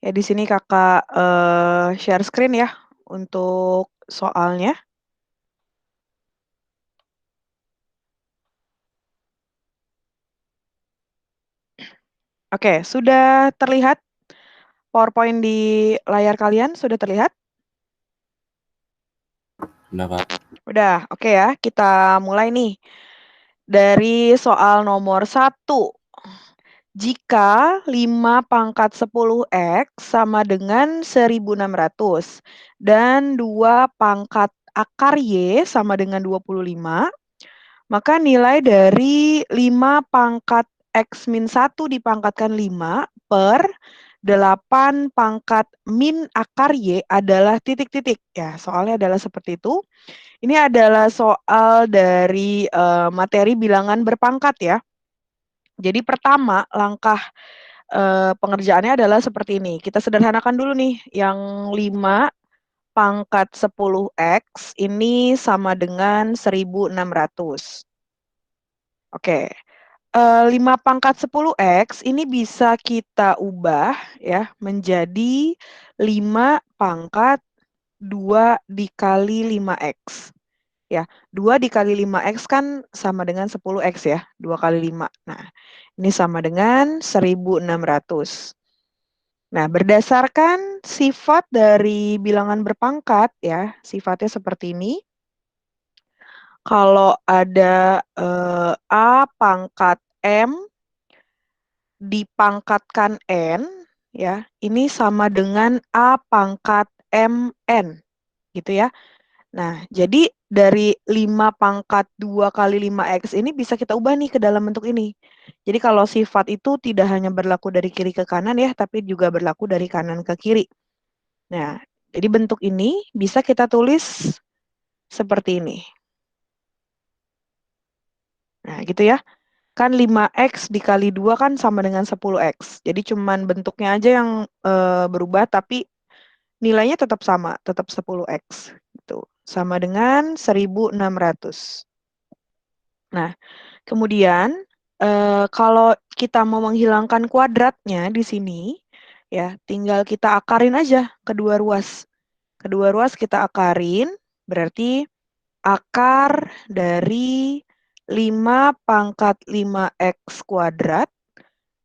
Ya, di sini Kakak share screen ya untuk soalnya. Oke, sudah terlihat PowerPoint di layar kalian? Sudah terlihat? Udah, Pak. Udah, oke ya. Kita mulai nih. Dari soal nomor 1. Jika 5 pangkat 10x sama dengan 1600 dan 2 pangkat akar Y sama dengan 25, maka nilai dari 5 pangkat X min 1 dipangkatkan 5 per 8 pangkat min akar Y adalah titik-titik. Ya, soalnya adalah seperti itu. Ini adalah soal dari materi bilangan berpangkat ya. Jadi pertama, langkah pengerjaannya adalah seperti ini. Kita sederhanakan dulu nih. Yang 5 pangkat 10x ini sama dengan 1600. Oke. 5 pangkat 10x ini bisa kita ubah ya menjadi 5 pangkat 2 dikali 5x. Ya, 2 dikali 5x kan sama dengan 10x ya, 2 kali 5. Nah, ini sama dengan 1600. Nah, berdasarkan sifat dari bilangan berpangkat ya, sifatnya seperti ini. Kalau ada A pangkat M dipangkatkan N, ya, ini sama dengan A pangkat MN, gitu ya. Nah, jadi dari 5 pangkat 2 kali 5x ini bisa kita ubah nih ke dalam bentuk ini. Jadi kalau sifat itu tidak hanya berlaku dari kiri ke kanan ya, tapi juga berlaku dari kanan ke kiri. Nah, jadi bentuk ini bisa kita tulis seperti ini. Nah, gitu ya. Kan 5x dikali 2 kan sama dengan 10x. Jadi cuman bentuknya aja yang berubah, tapi nilainya tetap sama, tetap 10x. Gitu. Sama dengan 1600. Nah, kemudian kalau kita mau menghilangkan kuadratnya di sini, ya tinggal kita akarin aja kedua ruas. Kedua ruas kita akarin, berarti akar dari 5 pangkat 5x kuadrat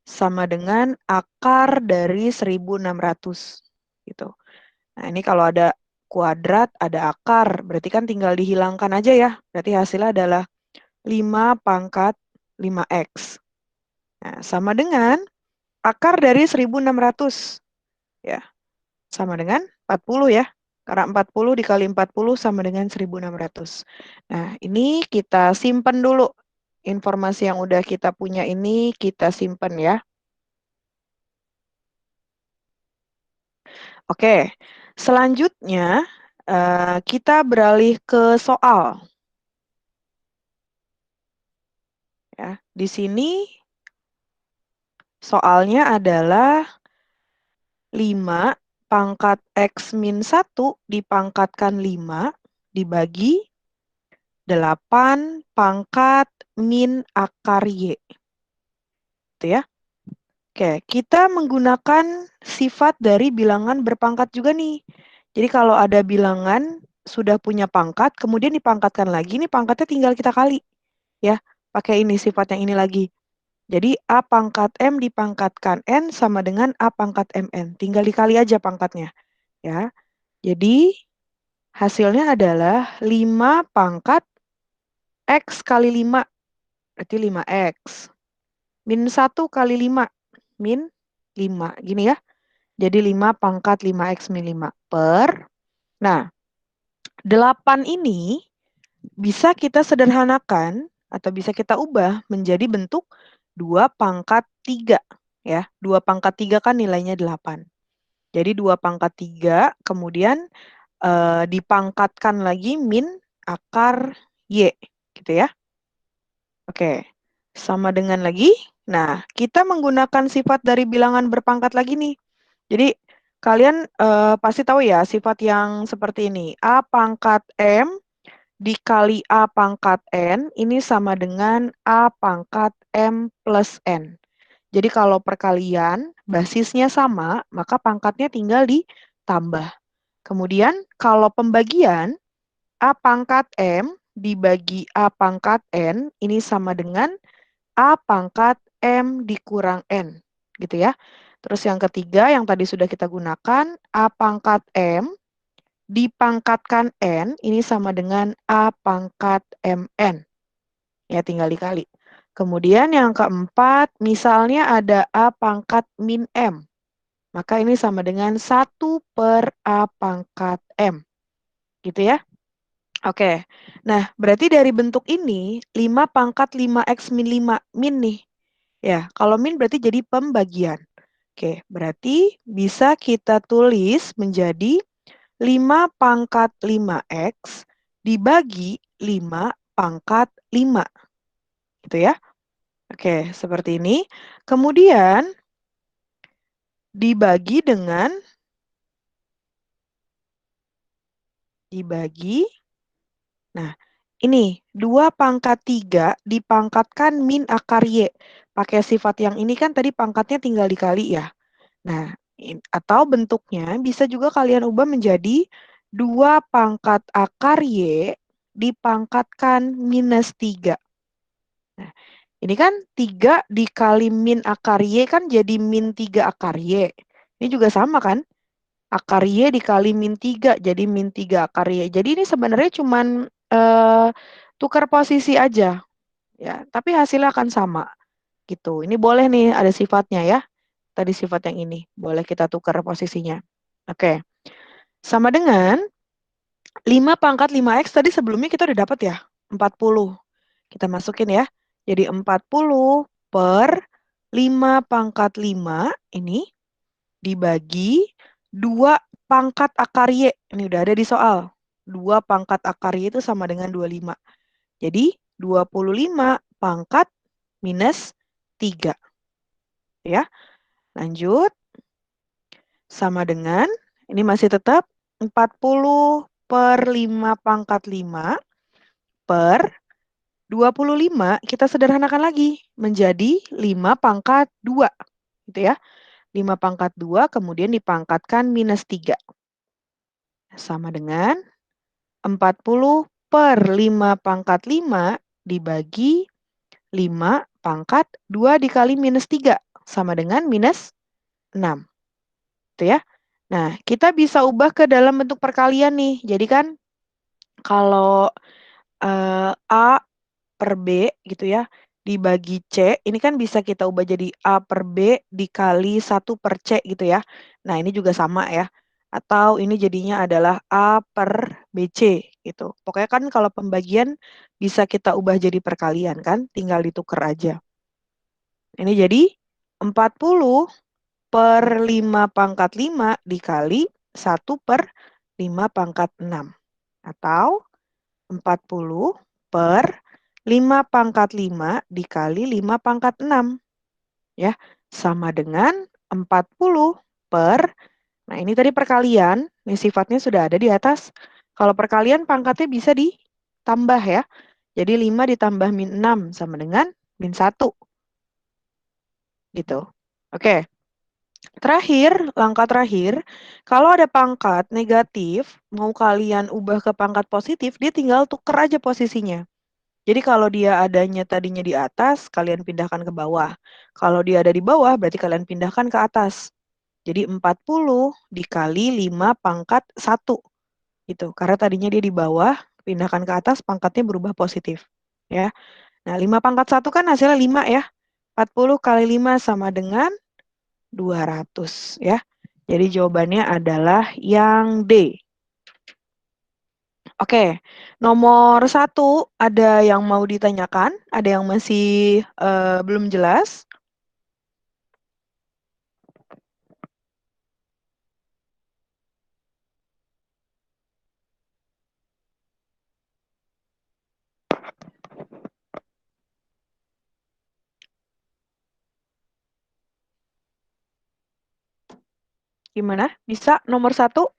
sama dengan akar dari 1600. Gitu. Nah, ini kalau ada kuadrat, ada akar, berarti kan tinggal dihilangkan aja ya. Berarti hasilnya adalah 5 pangkat 5x. Nah, sama dengan akar dari 1600. Ya, sama dengan 40 ya. Karena 40 dikali 40 sama dengan 1600. Nah, ini kita simpen dulu. Informasi yang udah kita punya ini kita simpen ya. Oke, selanjutnya kita beralih ke soal. Ya, di sini soalnya adalah 5 pangkat X min 1 dipangkatkan 5 dibagi 8 pangkat min akar Y. Gitu ya. Oke, kita menggunakan sifat dari bilangan berpangkat juga nih. Jadi kalau ada bilangan sudah punya pangkat, kemudian dipangkatkan lagi, ini pangkatnya tinggal kita kali. Ya, pakai ini sifat yang ini lagi. Jadi A pangkat M dipangkatkan N sama dengan A pangkat MN. Tinggal dikali aja pangkatnya. Ya, jadi hasilnya adalah 5 pangkat X kali 5. Berarti 5X. Min 1 kali 5. Min 5. Gini ya. Jadi 5 pangkat 5X min 5 per. Nah, 8 ini bisa kita sederhanakan atau bisa kita ubah menjadi bentuk 2 pangkat 3. Ya, 2 pangkat 3 kan nilainya 8. Jadi 2 pangkat 3 kemudian dipangkatkan lagi min akar Y. Gitu ya. Oke, sama dengan lagi. Nah, kita menggunakan sifat dari bilangan berpangkat lagi nih. Jadi, kalian pasti tahu ya sifat yang seperti ini. A pangkat M dikali A pangkat N, ini sama dengan A pangkat M plus N. Jadi, kalau perkalian, basisnya sama, maka pangkatnya tinggal ditambah. Kemudian kalau pembagian A pangkat M dibagi A pangkat N, ini sama dengan A pangkat M dikurang N. Gitu ya. Terus yang ketiga yang tadi sudah kita gunakan, A pangkat M dipangkatkan N, ini sama dengan A pangkat MN. Ya, tinggal dikali. Kemudian yang keempat, misalnya ada A pangkat min M. Maka ini sama dengan 1/A pangkat M. Gitu ya. Oke. Nah, berarti dari bentuk ini, 5 pangkat 5X min 5. Min nih. Ya, kalau min berarti jadi pembagian. Oke, berarti bisa kita tulis menjadi 5 pangkat 5X dibagi 5 pangkat 5. Gitu ya. Oke, seperti ini. Kemudian dibagi dengan dibagi. Nah, ini 2 pangkat 3 dipangkatkan min akar Y. Pakai sifat yang ini kan tadi pangkatnya tinggal dikali ya. Nah, atau bentuknya bisa juga kalian ubah menjadi 2 pangkat akar Y dipangkatkan minus 3. Nah, ini kan 3 dikali min akar Y kan jadi min 3 akar Y. Ini juga sama kan? Akar Y dikali min 3 jadi min 3 akar Y. Jadi ini sebenarnya cuman tukar posisi aja. Ya, tapi hasilnya akan sama. Gitu. Ini boleh nih ada sifatnya ya. Tadi sifat yang ini. Boleh kita tukar posisinya. Oke. Sama dengan 5 pangkat 5X tadi sebelumnya kita udah dapat ya. 40. Kita masukin ya. Jadi 40 per 5 pangkat 5 ini dibagi 2 pangkat akar Y. Ini udah ada di soal. 2 pangkat akar Y itu sama dengan 25. Jadi 25 pangkat minus 3. Ya, lanjut. Sama dengan, ini masih tetap 40 per 5 pangkat 5 per 25, kita sederhanakan lagi menjadi 5 pangkat 2. Gitu ya. 5 pangkat 2 kemudian dipangkatkan minus 3. Sama dengan 40 per 5 pangkat 5 dibagi 5 pangkat 2 dikali minus 3. Sama dengan minus 6. Gitu ya. Nah, kita bisa ubah ke dalam bentuk perkalian nih. Jadi kan kalau A per B gitu ya, dibagi C, ini kan bisa kita ubah jadi A per B dikali 1 per C gitu ya. Nah, ini juga sama ya. Atau ini jadinya adalah A per BC gitu. Pokoknya kan kalau pembagian bisa kita ubah jadi perkalian kan, tinggal ditukar aja. Ini jadi 40 per 5 pangkat 5 dikali 1 per 5 pangkat 6. Atau 40 per 5 pangkat 5 dikali 5 pangkat 6. Ya, sama dengan 40 per, nah ini tadi perkalian, ini sifatnya sudah ada di atas. Kalau perkalian pangkatnya bisa ditambah ya. Jadi 5 ditambah min 6 sama dengan min 1. Gitu. Oke. Terakhir, langkah terakhir, kalau ada pangkat negatif, mau kalian ubah ke pangkat positif, dia tinggal tuker aja posisinya. Jadi kalau dia adanya tadinya di atas, kalian pindahkan ke bawah. Kalau dia ada di bawah, berarti kalian pindahkan ke atas. Jadi 40 dikali 5 pangkat 1. Gitu. Karena tadinya dia di bawah, pindahkan ke atas, pangkatnya berubah positif. Ya. Nah, 5 pangkat 1 kan hasilnya 5 ya. 40 kali 5 sama dengan 200 ya. Jadi jawabannya adalah yang D. Oke, nomor 1 ada yang mau ditanyakan? Ada yang masih belum jelas? Gimana? Bisa nomor 1?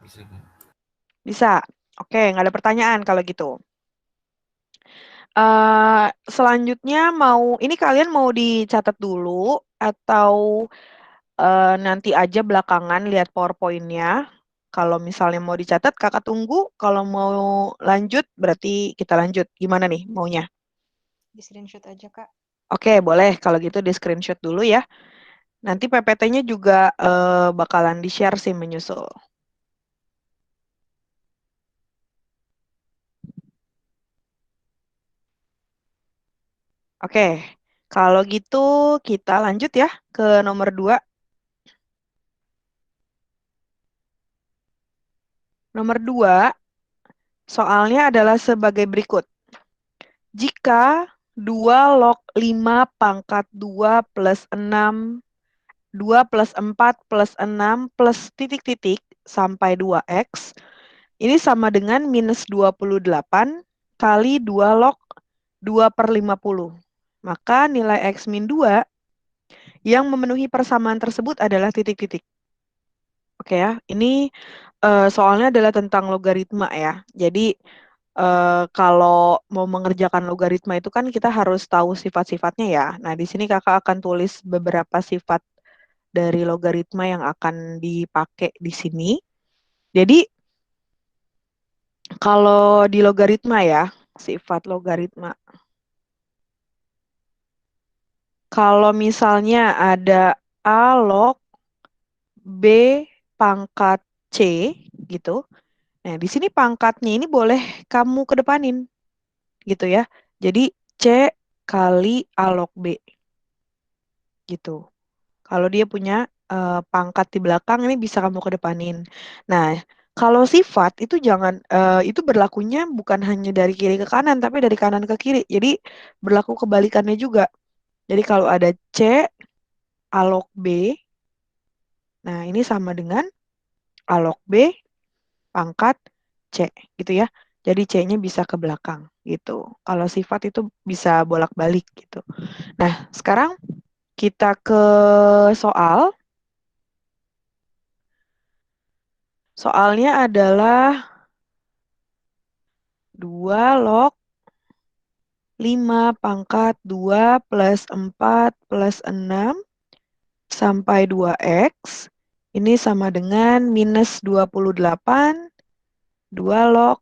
Bisa, Kak. Bisa. Oke, nggak ada pertanyaan kalau gitu. Selanjutnya ini kalian mau dicatat dulu atau nanti aja belakangan lihat PowerPoint-nya. Kalau misalnya mau dicatat, kakak tunggu. Kalau mau lanjut, berarti kita lanjut. Gimana nih maunya? Di screenshot aja, Kak. Oke, boleh. Kalau gitu di screenshot dulu ya. Nanti PPT-nya juga bakalan di-share sih menyusul. Oke, kalau gitu kita lanjut ya ke nomor 2. Nomor 2, soalnya adalah sebagai berikut. Jika 2 log 5 pangkat 2 plus 6, 2 plus 4 plus 6 plus titik-titik sampai 2x, ini sama dengan minus 28 kali 2 log 2 per 50. Maka nilai x min 2 yang memenuhi persamaan tersebut adalah titik-titik. Oke ya, ini soalnya adalah tentang logaritma ya. Jadi kalau mau mengerjakan logaritma itu kan kita harus tahu sifat-sifatnya ya. Nah, di sini kakak akan tulis beberapa sifat dari logaritma yang akan dipakai di sini. Jadi, kalau di logaritma ya, sifat logaritma. Kalau misalnya ada A log B pangkat C gitu. Nah, di sini pangkatnya ini boleh kamu kedepanin gitu ya. Jadi C kali A log B gitu. Kalau dia punya pangkat di belakang ini bisa kamu kedepanin. Nah, kalau sifat itu jangan itu berlakunya bukan hanya dari kiri ke kanan tapi dari kanan ke kiri. Jadi berlaku kebalikannya juga. Jadi kalau ada C A log B, nah ini sama dengan A log B pangkat C gitu ya. Jadi C-nya bisa ke belakang gitu. Kalau sifat itu bisa bolak-balik gitu. Nah, sekarang kita ke soal. Soalnya adalah 2 log 5 pangkat 2 plus 4 plus 6 sampai 2x. Ini sama dengan minus 28 2 log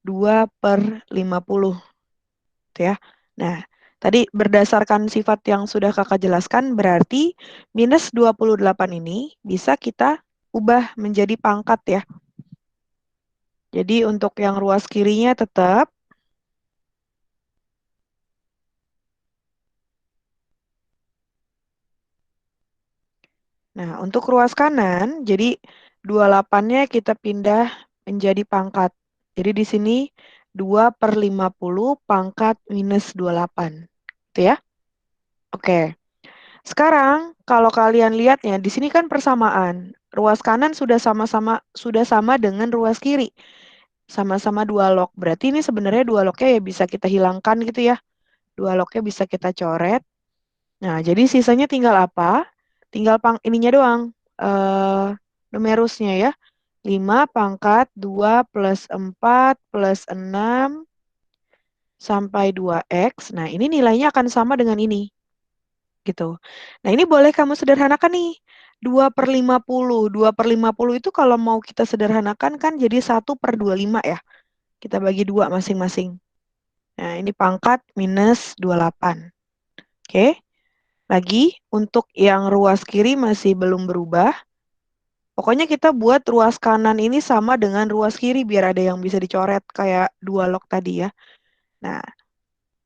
2 per 50. Gitu ya. Nah, tadi berdasarkan sifat yang sudah kakak jelaskan, berarti minus 28 ini bisa kita ubah menjadi pangkat ya. Jadi untuk yang ruas kirinya tetap. Nah, untuk ruas kanan, jadi 28-nya kita pindah menjadi pangkat. Jadi di sini 2 per 50 pangkat minus 28. Gitu ya. Oke. Sekarang, kalau kalian lihatnya, di sini kan persamaan. Ruas kanan sudah sama dengan ruas kiri. Sama-sama 2 log. Berarti ini sebenarnya 2 lognya ya bisa kita hilangkan gitu ya. 2 lognya bisa kita coret. Nah, jadi sisanya tinggal apa? Tinggal ininya doang. Eh, numerusnya ya. 5 pangkat 2 plus 4 plus 6 sampai 2x. Nah, ini nilainya akan sama dengan ini. Gitu. Nah, ini boleh kamu sederhanakan nih. 2 per 50. 2 per 50 itu kalau mau kita sederhanakan kan jadi 1 per 25 ya. Kita bagi 2 masing-masing. Nah, ini pangkat minus 28. Oke. Lagi, untuk yang ruas kiri masih belum berubah. Pokoknya kita buat ruas kanan ini sama dengan ruas kiri biar ada yang bisa dicoret kayak 2 log tadi ya. Nah,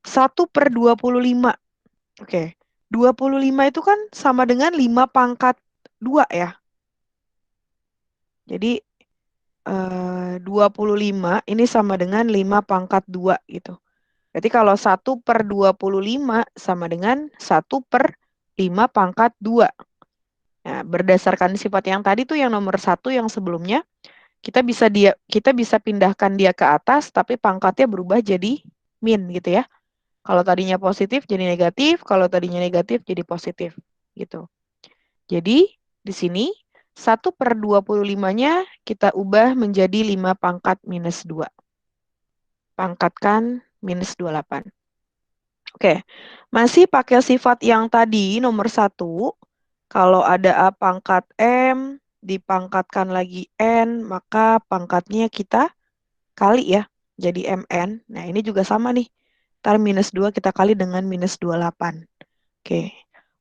1 per 25. Oke. 25 itu kan sama dengan 5 pangkat 2 ya. Jadi 25 ini sama dengan 5 pangkat 2 gitu. Berarti kalau 1 per 25 sama dengan 1 per 5 pangkat 2. Nah, berdasarkan sifat yang tadi tuh yang nomor 1 yang sebelumnya, kita bisa pindahkan dia ke atas tapi pangkatnya berubah jadi min gitu ya. Kalau tadinya positif jadi negatif, kalau tadinya negatif jadi positif gitu. Jadi di sini 1 per 25-nya kita ubah menjadi 5 pangkat minus 2. Pangkatkan minus 28. Oke, masih pakai sifat yang tadi nomor 1. Kalau ada A pangkat M, dipangkatkan lagi N, maka pangkatnya kita kali ya, jadi MN. Nah, ini juga sama nih. Ntar minus 2 kita kali dengan minus 28. Oke,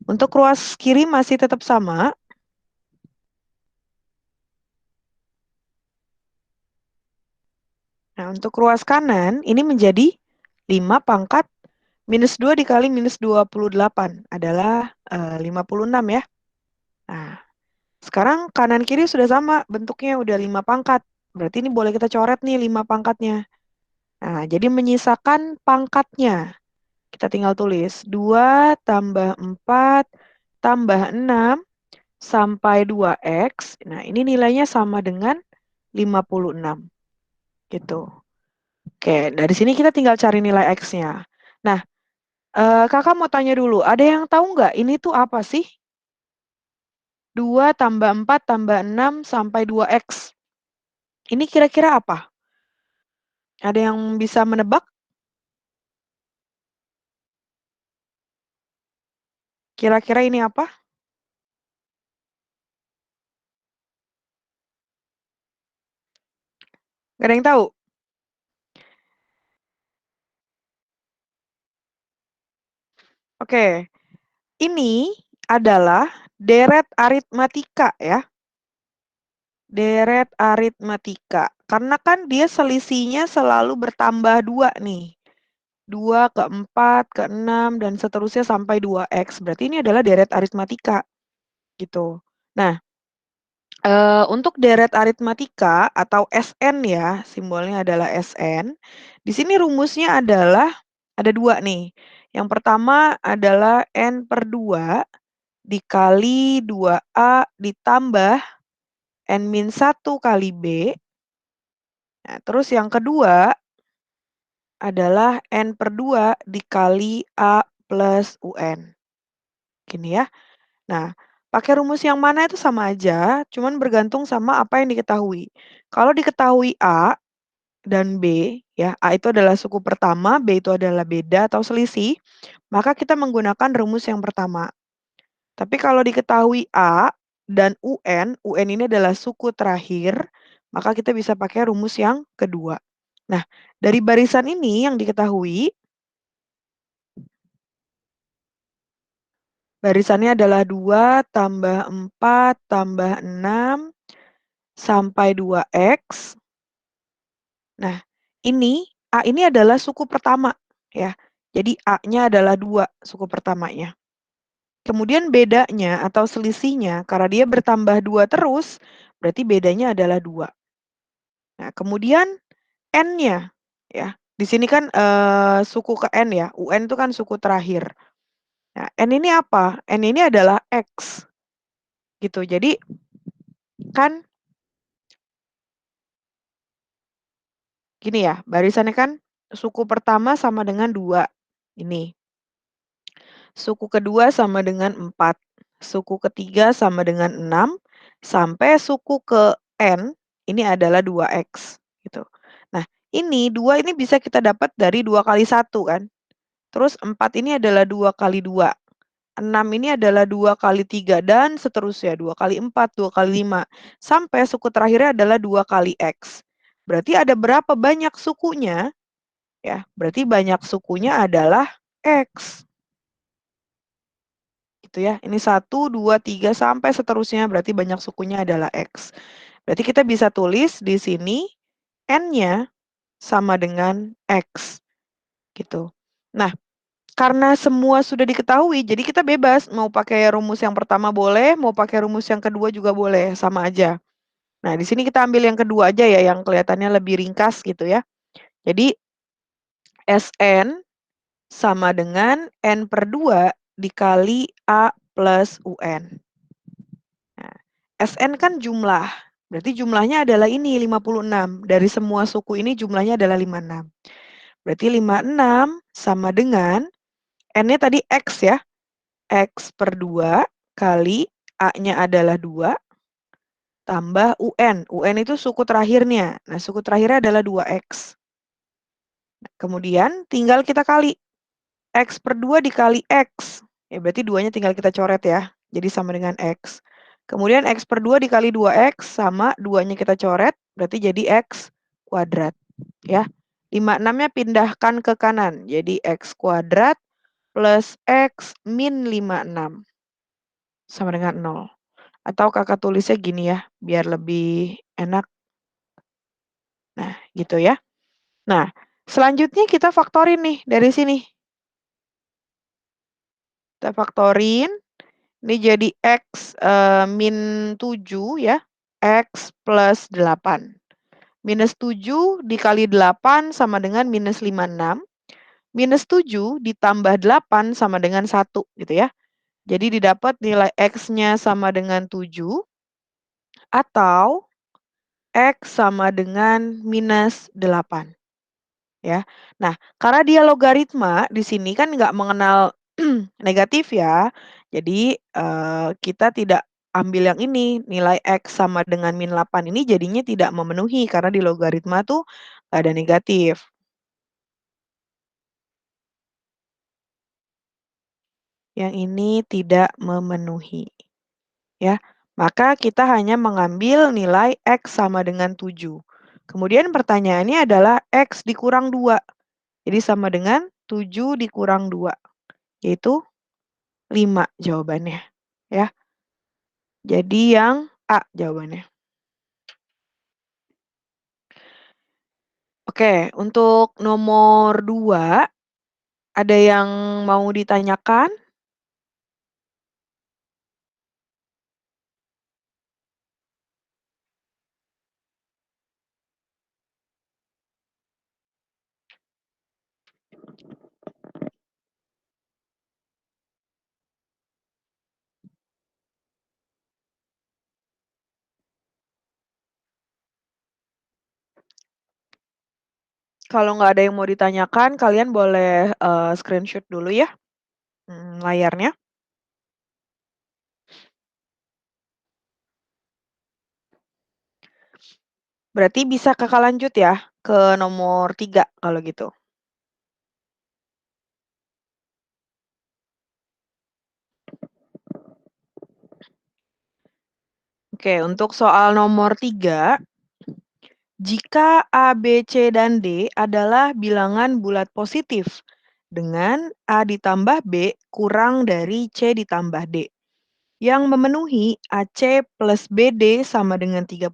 untuk ruas kiri masih tetap sama. Nah, untuk ruas kanan ini menjadi 5 pangkat minus 2 dikali minus 28 adalah 56 ya. Nah, sekarang kanan kiri sudah sama, bentuknya udah 5 pangkat. Berarti ini boleh kita coret nih 5 pangkatnya. Nah, jadi menyisakan pangkatnya. Kita tinggal tulis 2 tambah 4 tambah 6 sampai 2x. Nah, ini nilainya sama dengan 56. Gitu. Oke, dari sini kita tinggal cari nilai x-nya. Nah, kakak mau tanya dulu, ada yang tahu nggak ini tuh apa sih? 2 tambah 4 tambah 6 sampai 2x. Ini kira-kira apa? Ada yang bisa menebak? Kira-kira ini apa? Gak ada yang tahu? Oke, ini adalah deret aritmatika ya. Deret aritmatika. Karena kan dia selisihnya selalu bertambah 2 nih. 2 ke 4 ke 6 dan seterusnya sampai 2x. Berarti ini adalah deret aritmatika gitu. Nah, untuk deret aritmatika atau SN ya, simbolnya adalah SN. Di sini rumusnya adalah ada 2 nih. Yang pertama adalah N per 2 dikali 2A ditambah N-1 kali B. Nah, terus yang kedua adalah N per 2 dikali A plus UN. Gini ya. Nah, pakai rumus yang mana itu sama aja, cuman bergantung sama apa yang diketahui. Kalau diketahui A dan B, ya, A itu adalah suku pertama, B itu adalah beda atau selisih, maka kita menggunakan rumus yang pertama. Tapi kalau diketahui A dan UN ini adalah suku terakhir, maka kita bisa pakai rumus yang kedua. Nah, dari barisan ini yang diketahui, barisannya adalah 2 tambah 4 tambah 6 sampai 2x. Nah, A ini adalah suku pertama ya. Jadi A-nya adalah 2 suku pertamanya. Kemudian bedanya atau selisihnya karena dia bertambah 2 terus, berarti bedanya adalah 2. Nah, kemudian N-nya ya. Di sini kan suku ke N ya. UN itu kan suku terakhir. Nah, N ini apa? N ini adalah X. Gitu. Jadi kan gini ya, barisannya kan suku pertama sama dengan 2. Ini. Suku kedua sama dengan 4. Suku ketiga sama dengan 6. Sampai suku ke N ini adalah 2x. Gitu. Nah, ini 2 ini bisa kita dapat dari 2 kali 1 kan. Terus 4 ini adalah 2 kali 2. 6 ini adalah 2 kali 3 dan seterusnya. 2 kali 4, 2 kali 5. Sampai suku terakhirnya adalah 2 kali X. Berarti ada berapa banyak sukunya? Ya, berarti banyak sukunya adalah X. Gitu ya. Ini 1, 2, 3, sampai seterusnya. Berarti banyak sukunya adalah X. Berarti kita bisa tulis di sini N-nya sama dengan X. Gitu. Nah, karena semua sudah diketahui, jadi kita bebas mau pakai rumus yang pertama boleh, mau pakai rumus yang kedua juga boleh, sama aja. Nah, di sini kita ambil yang kedua aja ya, yang kelihatannya lebih ringkas gitu ya. Jadi SN sama dengan N per 2 dikali A plus UN. Nah, SN kan jumlah, berarti jumlahnya adalah ini 56. Dari semua suku ini jumlahnya adalah 56. Berarti 56 sama dengan N-nya tadi X ya. X per 2 kali A-nya adalah 2 tambah UN. UN itu suku terakhirnya. Nah, suku terakhirnya adalah 2X. Kemudian tinggal kita kali. X per 2 dikali X. Ya, berarti 2-nya tinggal kita coret ya. Jadi sama dengan X. Kemudian X per 2 dikali 2X sama 2-nya kita coret. Berarti jadi X kuadrat. Ya. 56-nya pindahkan ke kanan. Jadi X kuadrat plus X min 56. Sama dengan 0. Atau kakak tulisnya gini ya. Biar lebih enak. Nah, gitu ya. Nah, selanjutnya kita faktorin nih dari sini. Kita faktorin. Ini jadi X min 7 ya. X plus 8. Minus 7 dikali 8 sama dengan minus 56. Minus 7 ditambah 8 sama dengan 1 gitu ya. Jadi didapat nilai X-nya sama dengan 7 atau X sama dengan minus 8. Ya. Nah, karena dia logaritma di sini kan nggak mengenal negatif ya. Jadi kita tidak ambil yang ini, nilai X sama dengan min 8 ini jadinya tidak memenuhi karena di logaritma tuh nggak ada negatif. Yang ini tidak memenuhi. Ya, maka kita hanya mengambil nilai X sama dengan 7. Kemudian pertanyaannya adalah X dikurang 2. Jadi sama dengan 7 dikurang 2. Yaitu 5 jawabannya. Ya. Jadi yang A jawabannya. Oke, untuk nomor 2, ada yang mau ditanyakan? Kalau nggak ada yang mau ditanyakan, kalian boleh screenshot dulu ya layarnya. Berarti bisa kakak lanjut ya ke nomor 3 kalau gitu. Oke, untuk soal nomor 3, jika A, B, C, dan D adalah bilangan bulat positif dengan A ditambah B kurang dari C ditambah D, yang memenuhi AC plus BD sama dengan 34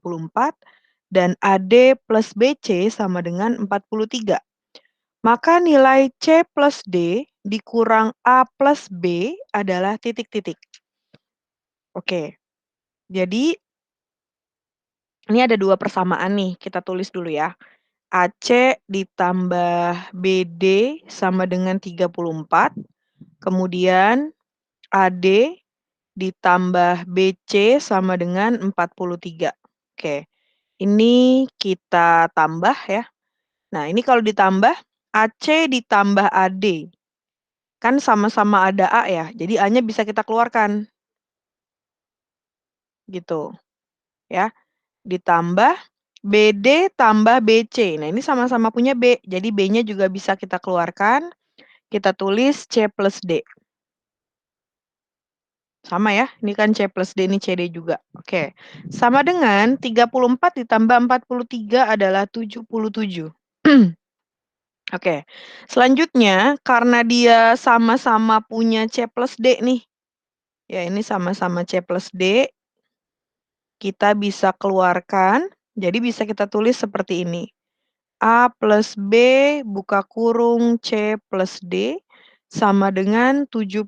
dan AD plus BC sama dengan 43. Maka nilai C plus D dikurang A plus B adalah titik-titik. Oke, jadi ini ada 2 persamaan nih, kita tulis dulu ya. AC ditambah BD sama dengan 34, kemudian AD ditambah BC sama dengan 43. Oke, ini kita tambah ya. Nah, ini kalau ditambah, AC ditambah AD. Kan sama-sama ada A ya, jadi A-nya bisa kita keluarkan. Gitu, ya. Ditambah BD tambah BC. Nah, ini sama-sama punya B, jadi B-nya juga bisa kita keluarkan. Kita tulis C plus D. Sama ya, ini kan C plus D, ini CD juga. Oke, sama dengan 34 ditambah 43 adalah 77. Oke, selanjutnya karena dia sama-sama punya C plus D nih. Ya, ini sama-sama C plus D. Kita bisa keluarkan, jadi bisa kita tulis seperti ini. A plus B buka kurung C plus D sama dengan 77.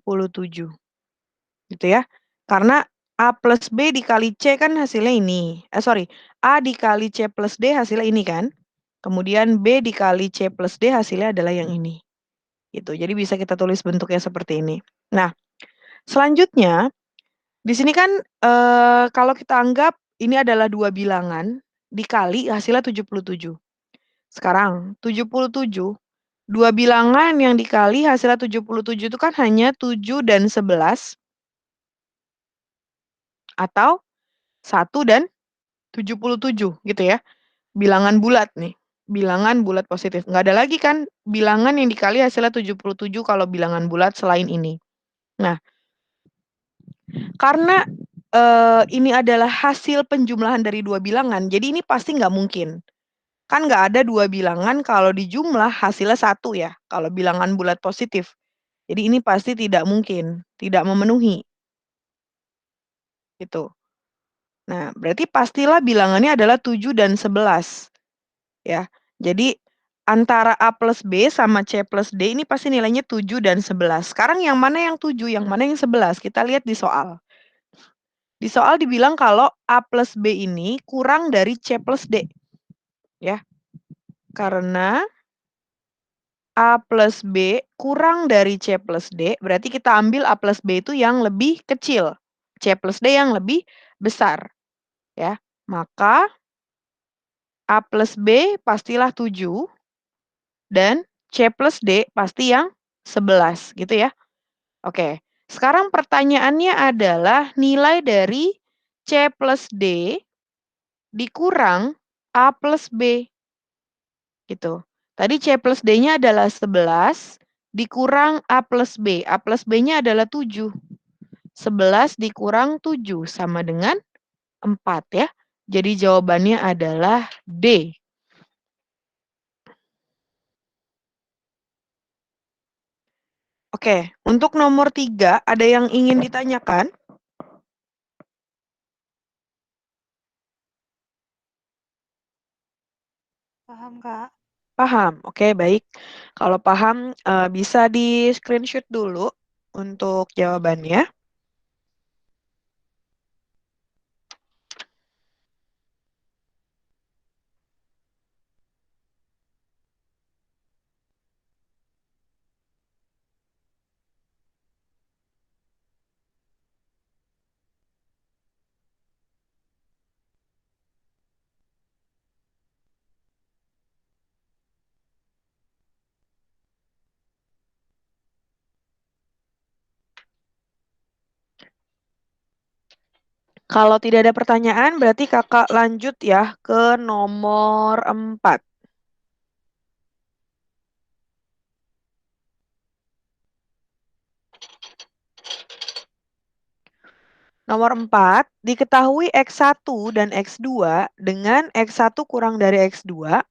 Gitu ya. Karena A plus B dikali C kan hasilnya ini. Sorry, A dikali C plus D hasilnya ini kan. Kemudian B dikali C plus D hasilnya adalah yang ini. Gitu. Jadi bisa kita tulis bentuknya seperti ini. Nah, selanjutnya di sini kan kalau kita anggap ini adalah 2 bilangan dikali hasilnya 77. Sekarang 77, 2 bilangan yang dikali hasilnya 77 itu kan hanya 7 dan 11 atau 1 dan 77 gitu ya. Bilangan bulat nih. bilangan bulat positif. Nggak ada lagi kan bilangan yang dikali hasilnya 77 kalau bilangan bulat selain ini. Nah, karena ini adalah hasil penjumlahan dari dua bilangan, jadi ini pasti nggak mungkin. Kan nggak ada dua bilangan kalau dijumlah hasilnya satu ya, kalau bilangan bulat positif. Jadi ini pasti tidak mungkin, tidak memenuhi. Gitu. Nah, berarti pastilah bilangannya adalah 7 dan 11. Ya. Jadi antara A plus B sama C plus D ini pasti nilainya 7 dan 11. Sekarang yang mana yang 7, yang mana yang 11? Kita lihat di soal. Di soal dibilang kalau A plus B ini kurang dari C plus D. Ya. Karena A plus B kurang dari C plus D, berarti kita ambil A plus B itu yang lebih kecil. C plus D yang lebih besar. Ya. Maka A plus B pastilah 7 dan C plus D pasti yang 11 gitu ya. Oke, sekarang pertanyaannya adalah nilai dari C plus D dikurang A plus B gitu. Tadi C plus D-nya adalah 11 dikurang A plus B. A plus B-nya adalah 7. 11 dikurang 7 sama dengan 4 ya. Jadi jawabannya adalah D. Oke, untuk nomor 3 ada yang ingin ditanyakan? Paham, Kak. Paham, oke baik. Kalau paham bisa di screenshot dulu untuk jawabannya. Kalau tidak ada pertanyaan, berarti kakak lanjut ya ke nomor 4. Nomor 4, diketahui X1 dan X2 dengan X1 kurang dari X2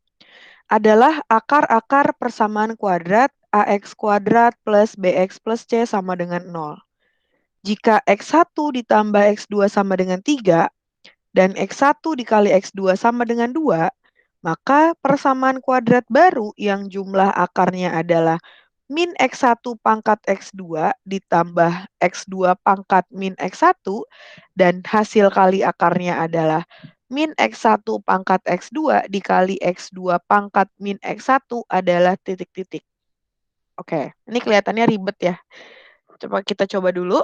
adalah akar-akar persamaan kuadrat AX kuadrat plus BX plus C sama dengan 0. Jika X1 ditambah X2 sama dengan 3, dan X1 dikali X2 sama dengan 2, maka persamaan kuadrat baru yang jumlah akarnya adalah min X1 pangkat X2 ditambah X2 pangkat min X1, dan hasil kali akarnya adalah min X1 pangkat X2 dikali X2 pangkat min X1 adalah titik-titik. Oke, ini kelihatannya ribet ya. Kita coba dulu.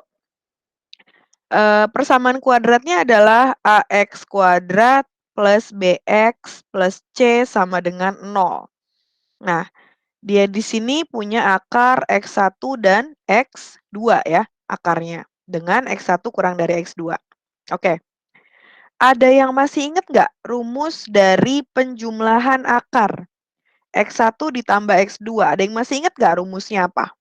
Persamaan kuadratnya adalah AX kuadrat plus BX plus C sama dengan 0. Nah, dia di sini punya akar X1 dan X2 ya, akarnya. Dengan X1 kurang dari X2. Oke. Ada yang masih ingat nggak rumus dari penjumlahan akar? X1 ditambah X2. Ada yang masih ingat nggak rumusnya apa?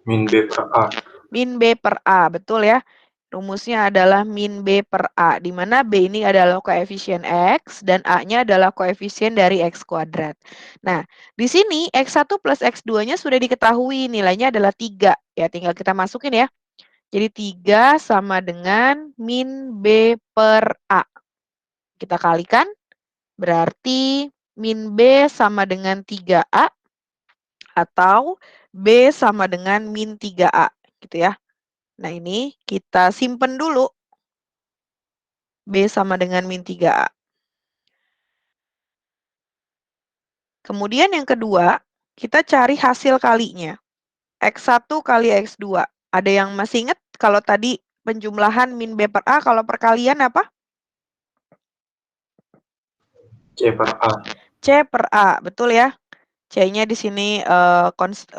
Min B per A. Min B per A, betul ya. Rumusnya adalah min B per A, di mana B ini adalah koefisien X dan A-nya adalah koefisien dari X kuadrat. Nah, di sini X1 plus X2-nya sudah diketahui, nilainya adalah 3. Ya, tinggal kita masukin ya. Jadi 3 sama dengan min B per A. Kita kalikan, berarti min B sama dengan 3A atau B sama dengan min 3A, gitu ya. Nah, ini kita simpen dulu. B sama dengan min 3A. Kemudian yang kedua, kita cari hasil kalinya. X1 kali X2. Ada yang masih ingat kalau tadi penjumlahan min B per A, kalau perkalian apa? C per A. C per A, betul ya. C-nya di sini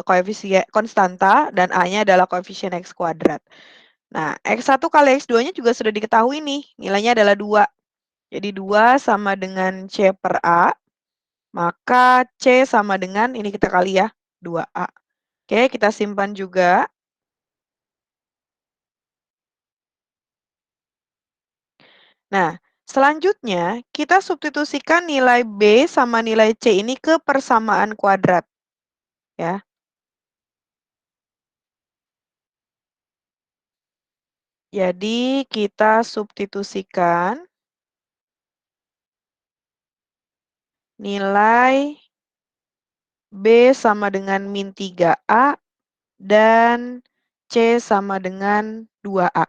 koefisien konstanta dan A-nya adalah koefisien X kuadrat. Nah, X1 kali X2-nya juga sudah diketahui nih, nilainya adalah 2. Jadi 2 sama dengan C per A, maka C sama dengan, ini kita kali ya, 2A. Oke, kita simpan juga. Nah, selanjutnya kita substitusikan nilai B sama nilai C ini ke persamaan kuadrat. Ya. Jadi kita substitusikan nilai B sama dengan min 3A dan C sama dengan 2A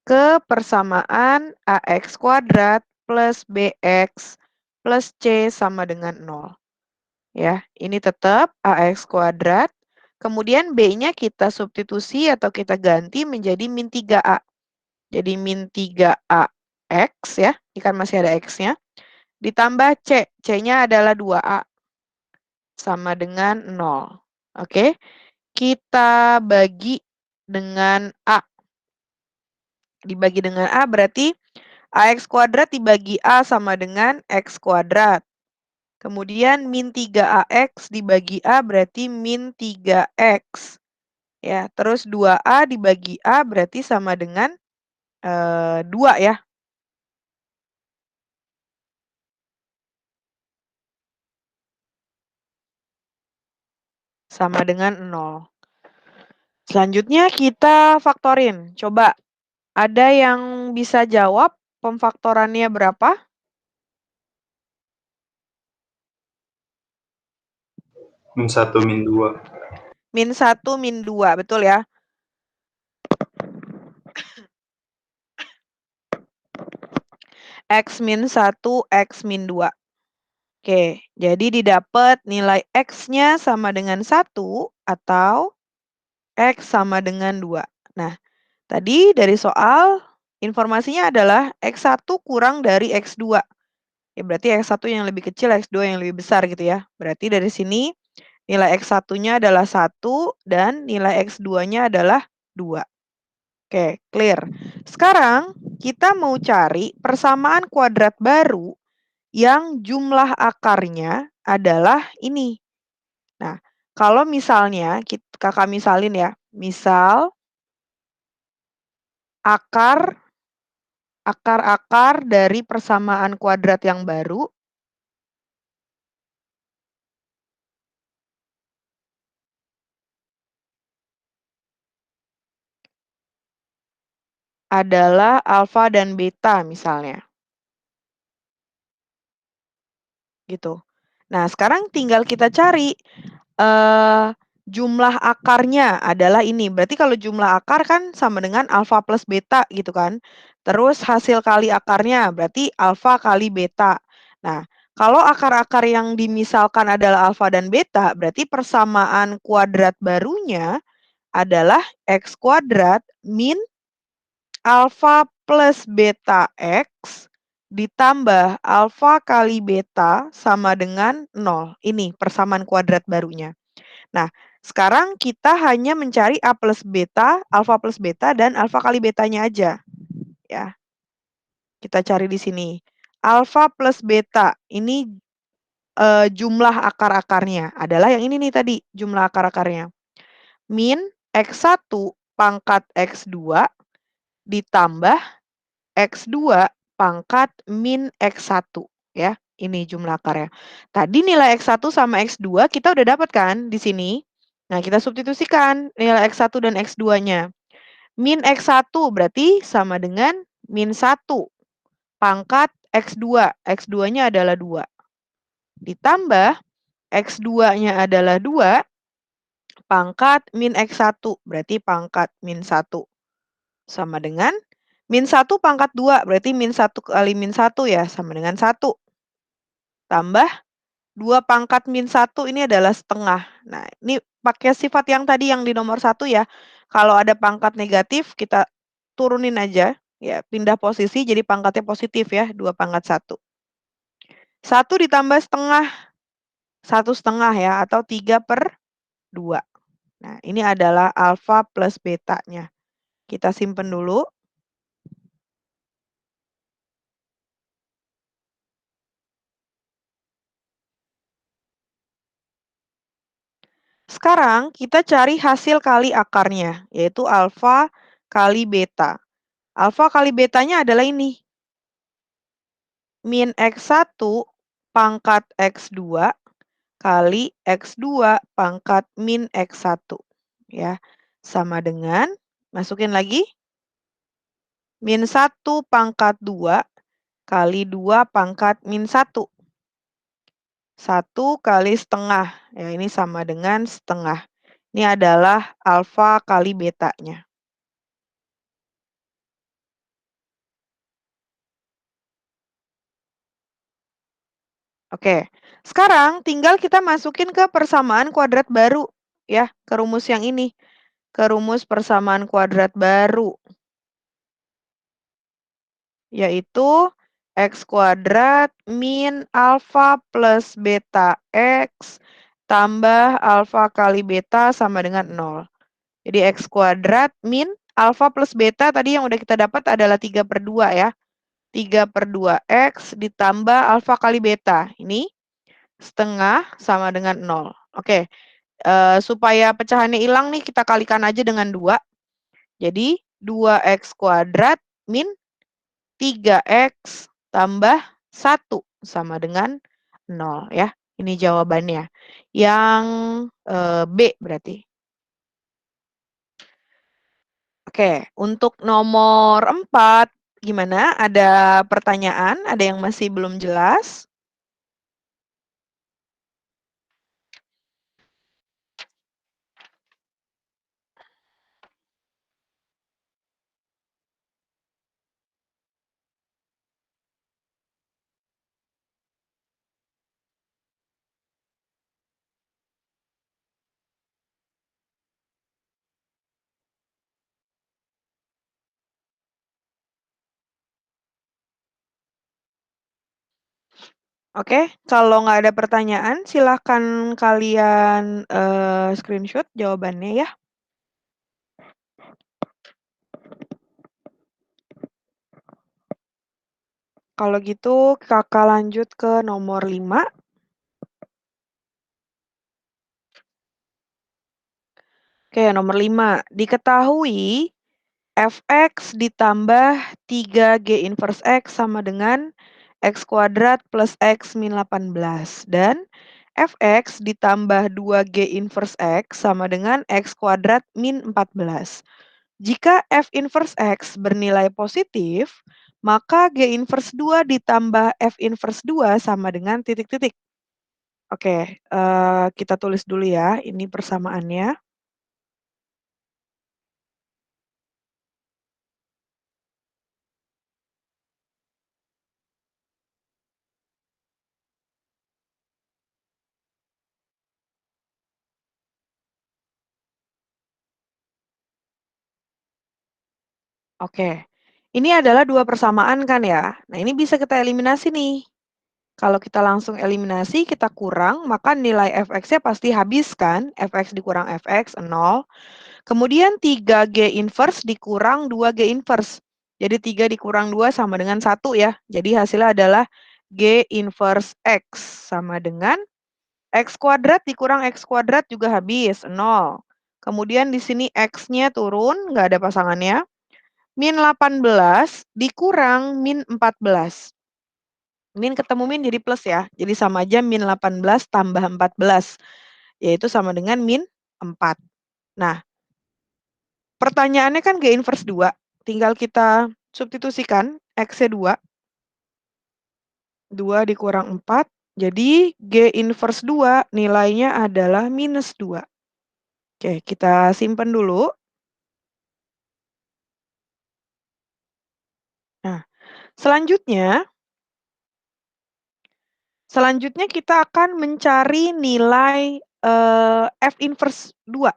ke persamaan AX kuadrat plus BX plus C sama dengan 0. Ya, ini tetap AX kuadrat. Kemudian B-nya kita substitusi atau kita ganti menjadi min 3A. Jadi min 3AX ya, ini kan masih ada X-nya. Ditambah C, C-nya adalah 2A. Sama dengan 0. Oke, kita bagi dengan A. Dibagi dengan A berarti AX kuadrat dibagi A sama dengan X kuadrat. Kemudian min 3AX dibagi A berarti min 3X. Ya, terus 2A dibagi A berarti sama dengan 2 ya. Sama dengan 0. Selanjutnya kita faktorin. Coba, ada yang bisa jawab pemfaktorannya berapa? Min 1, min 2. Min 1, min 2, betul ya? X min 1, X min 2. Oke, jadi didapat nilai X-nya sama dengan 1 atau X sama dengan 2. Nah, tadi dari soal informasinya adalah X1 kurang dari X2. Ya, berarti X1 yang lebih kecil, X2 yang lebih besar gitu ya. Berarti dari sini nilai X1-nya adalah 1 dan nilai X2-nya adalah 2. Oke, clear. Sekarang kita mau cari persamaan kuadrat baru yang jumlah akarnya adalah ini. Nah, kalau misalnya kakak misalin ya, misal akar dari persamaan kuadrat yang baru adalah alfa dan beta misalnya. Gitu. Nah, sekarang tinggal kita cari jumlah akarnya adalah ini. Berarti kalau jumlah akar kan sama dengan alfa plus beta gitu kan. Terus hasil kali akarnya berarti alfa kali beta. Nah, kalau akar-akar yang dimisalkan adalah alfa dan beta, berarti persamaan kuadrat barunya adalah X kuadrat min alfa plus beta X ditambah alfa kali beta sama dengan 0. Ini persamaan kuadrat barunya. Nah, sekarang kita hanya mencari A plus beta, alfa plus beta, dan alfa kali betanya aja. Ya, kita cari di sini. Alfa plus beta, ini jumlah akar-akarnya. Adalah yang ini nih tadi, jumlah akar-akarnya. Min X1 pangkat X2 ditambah X2 pangkat min X1. Ya, ini jumlah akarnya. Tadi nilai X1 sama X2 kita udah dapat kan di sini. Nah, kita substitusikan nilai X1 dan X2-nya. Min X1 berarti sama dengan min 1 pangkat X2. X2-nya adalah 2. Ditambah X2-nya adalah 2 pangkat min X1. Berarti pangkat min 1. Sama dengan min 1 pangkat 2. Berarti min 1 kali min 1 ya. Sama dengan 1. Tambah 2 pangkat min 1 ini adalah setengah. Nah, ini pakai sifat yang tadi yang di nomor 1 ya. Kalau ada pangkat negatif, kita turunin aja. Ya, pindah posisi jadi pangkatnya positif ya. 2 pangkat 1. 1 ditambah setengah. 1 setengah ya. Atau 3 per 2. Nah, ini adalah alfa plus betanya. Kita simpen dulu. sekarang kita cari hasil kali akarnya, yaitu alfa kali beta. Alfa kali betanya adalah ini. Min X1 pangkat X2 kali X2 pangkat min X1. Ya, sama dengan, masukin lagi, min 1 pangkat 2 kali 2 pangkat min 1. 1 kali setengah. Ya, ini sama dengan setengah. Ini adalah alfa kali betanya. Oke, sekarang tinggal kita masukin ke persamaan kuadrat baru. Ya, ke rumus yang ini. Ke rumus persamaan kuadrat baru. Yaitu X kuadrat min alfa plus beta X tambah alfa kali beta sama dengan 0. Jadi X kuadrat min alfa plus beta tadi yang udah kita dapat adalah 3/2 ya. 3/2X ditambah alfa kali beta. Ini setengah sama dengan 0. Oke, supaya pecahannya hilang nih kita kalikan aja dengan 2. Jadi 2X kuadrat min 3X tambah 1 sama dengan 0 ya. Ini jawabannya. Yang B berarti. Oke, untuk nomor 4 gimana? Ada pertanyaan? Ada yang masih belum jelas? Oke, kalau nggak ada pertanyaan, silahkan kalian screenshot jawabannya ya. Kalau gitu, kakak lanjut ke nomor 5. Oke, nomor 5. Diketahui fx ditambah 3g inverse x sama dengan x kuadrat plus x min 18. Dan fx ditambah 2g inverse x sama dengan x kuadrat min 14. Jika f inverse x bernilai positif, maka g inverse 2 ditambah f inverse 2 sama dengan titik-titik. Oke, kita tulis dulu ya, ini persamaannya. Oke, ini adalah dua persamaan kan ya. Nah, ini bisa kita eliminasi nih. Kalau kita langsung eliminasi, kita kurang, maka nilai fx-nya pasti habis kan. Fx dikurang fx, 0. Kemudian 3g inverse dikurang 2g inverse. Jadi 3 dikurang 2 sama dengan 1 ya. Jadi hasilnya adalah g inverse x sama dengan x kuadrat dikurang x kuadrat juga habis, 0. Kemudian di sini x-nya turun, nggak ada pasangannya. Min 18 dikurang min 14. Min ketemu min jadi plus ya. Jadi sama aja min 18 tambah 14. Yaitu sama dengan min 4. Nah, pertanyaannya kan G inverse 2. Tinggal kita substitusikan X-nya 2. 2 dikurang 4. Jadi G inverse 2 nilainya adalah minus 2. Oke, kita simpan dulu. Nah, selanjutnya kita akan mencari nilai F inverse 2.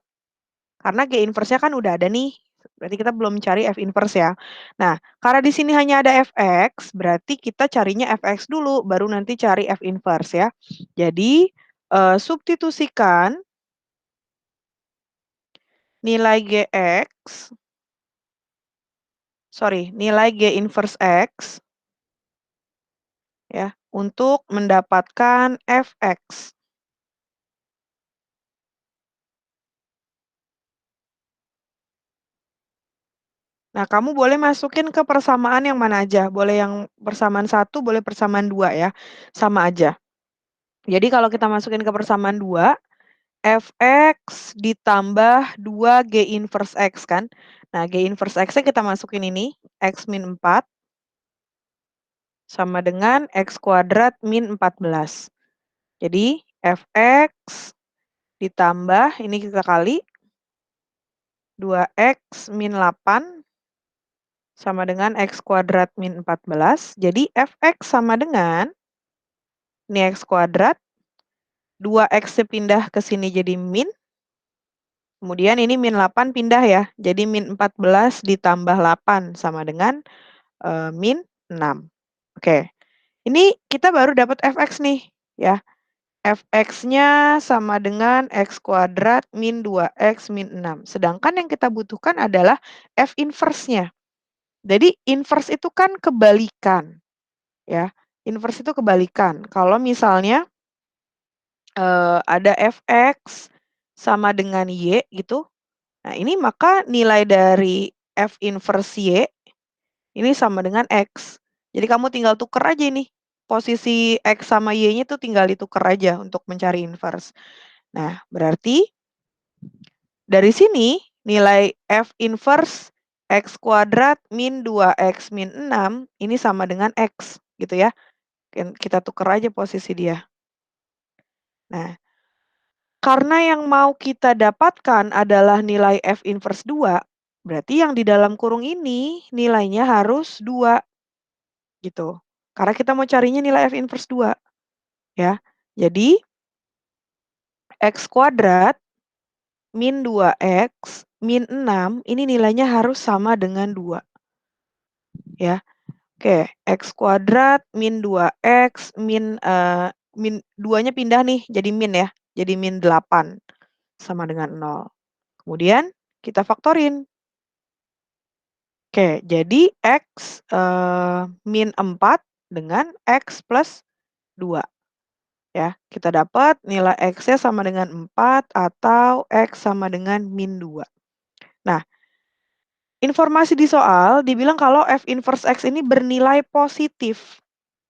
Karena G inverse-nya kan udah ada nih. Berarti kita belum cari F inverse ya. Nah, karena di sini hanya ada Fx, berarti kita carinya Fx dulu, baru nanti cari F inverse ya. Jadi, substitusikan nilai Gx, nilai G inverse X ya, untuk mendapatkan Fx. Nah, kamu boleh masukin ke persamaan yang mana aja. Boleh yang persamaan 1, boleh persamaan 2 ya. Sama aja. Jadi kalau kita masukin ke persamaan 2, fx ditambah 2g inverse x kan. Nah, g inverse x-nya kita masukin ini, x min 4 sama dengan x kuadrat min 14. Jadi, fx ditambah, ini kita kali, 2x min 8 sama dengan x kuadrat min 14. Jadi, fx sama dengan, ini x kuadrat, 2x-nya pindah ke sini jadi min, kemudian ini min 8 pindah ya, jadi min 14 ditambah 8 sama dengan min 6. Oke, ini kita baru dapat fx nih ya. Fx-nya sama dengan x kuadrat min 2x min 6. Sedangkan yang kita butuhkan adalah f inverse-nya. Jadi inverse itu kan kebalikan. Ya, inverse itu kebalikan. Kalau misalnya ada fx sama dengan y gitu. Nah, ini maka nilai dari f inverse y ini sama dengan x. Jadi kamu tinggal tuker aja ini. Posisi x sama y-nya tuh tinggal ditukar aja untuk mencari inverse. Nah, berarti dari sini nilai f inverse x kuadrat min 2x min 6 ini sama dengan x gitu ya. Kita tukar aja posisi dia. Nah, karena yang mau kita dapatkan adalah nilai f inverse 2, berarti yang di dalam kurung ini nilainya harus 2 gitu. Karena kita mau carinya nilai f inverse 2 ya. Jadi x kuadrat min 2x min 6 ini nilainya harus sama dengan 2 ya. Oke, x kuadrat min 2x min 2-nya pindah nih jadi min ya. Jadi min 8 sama dengan 0. Kemudian kita faktorin. Oke, jadi x min 4 dengan x plus 2. Ya, kita dapat nilai x-nya sama dengan 4 atau x sama dengan min 2. Nah, informasi di soal dibilang kalau f inverse x ini bernilai positif.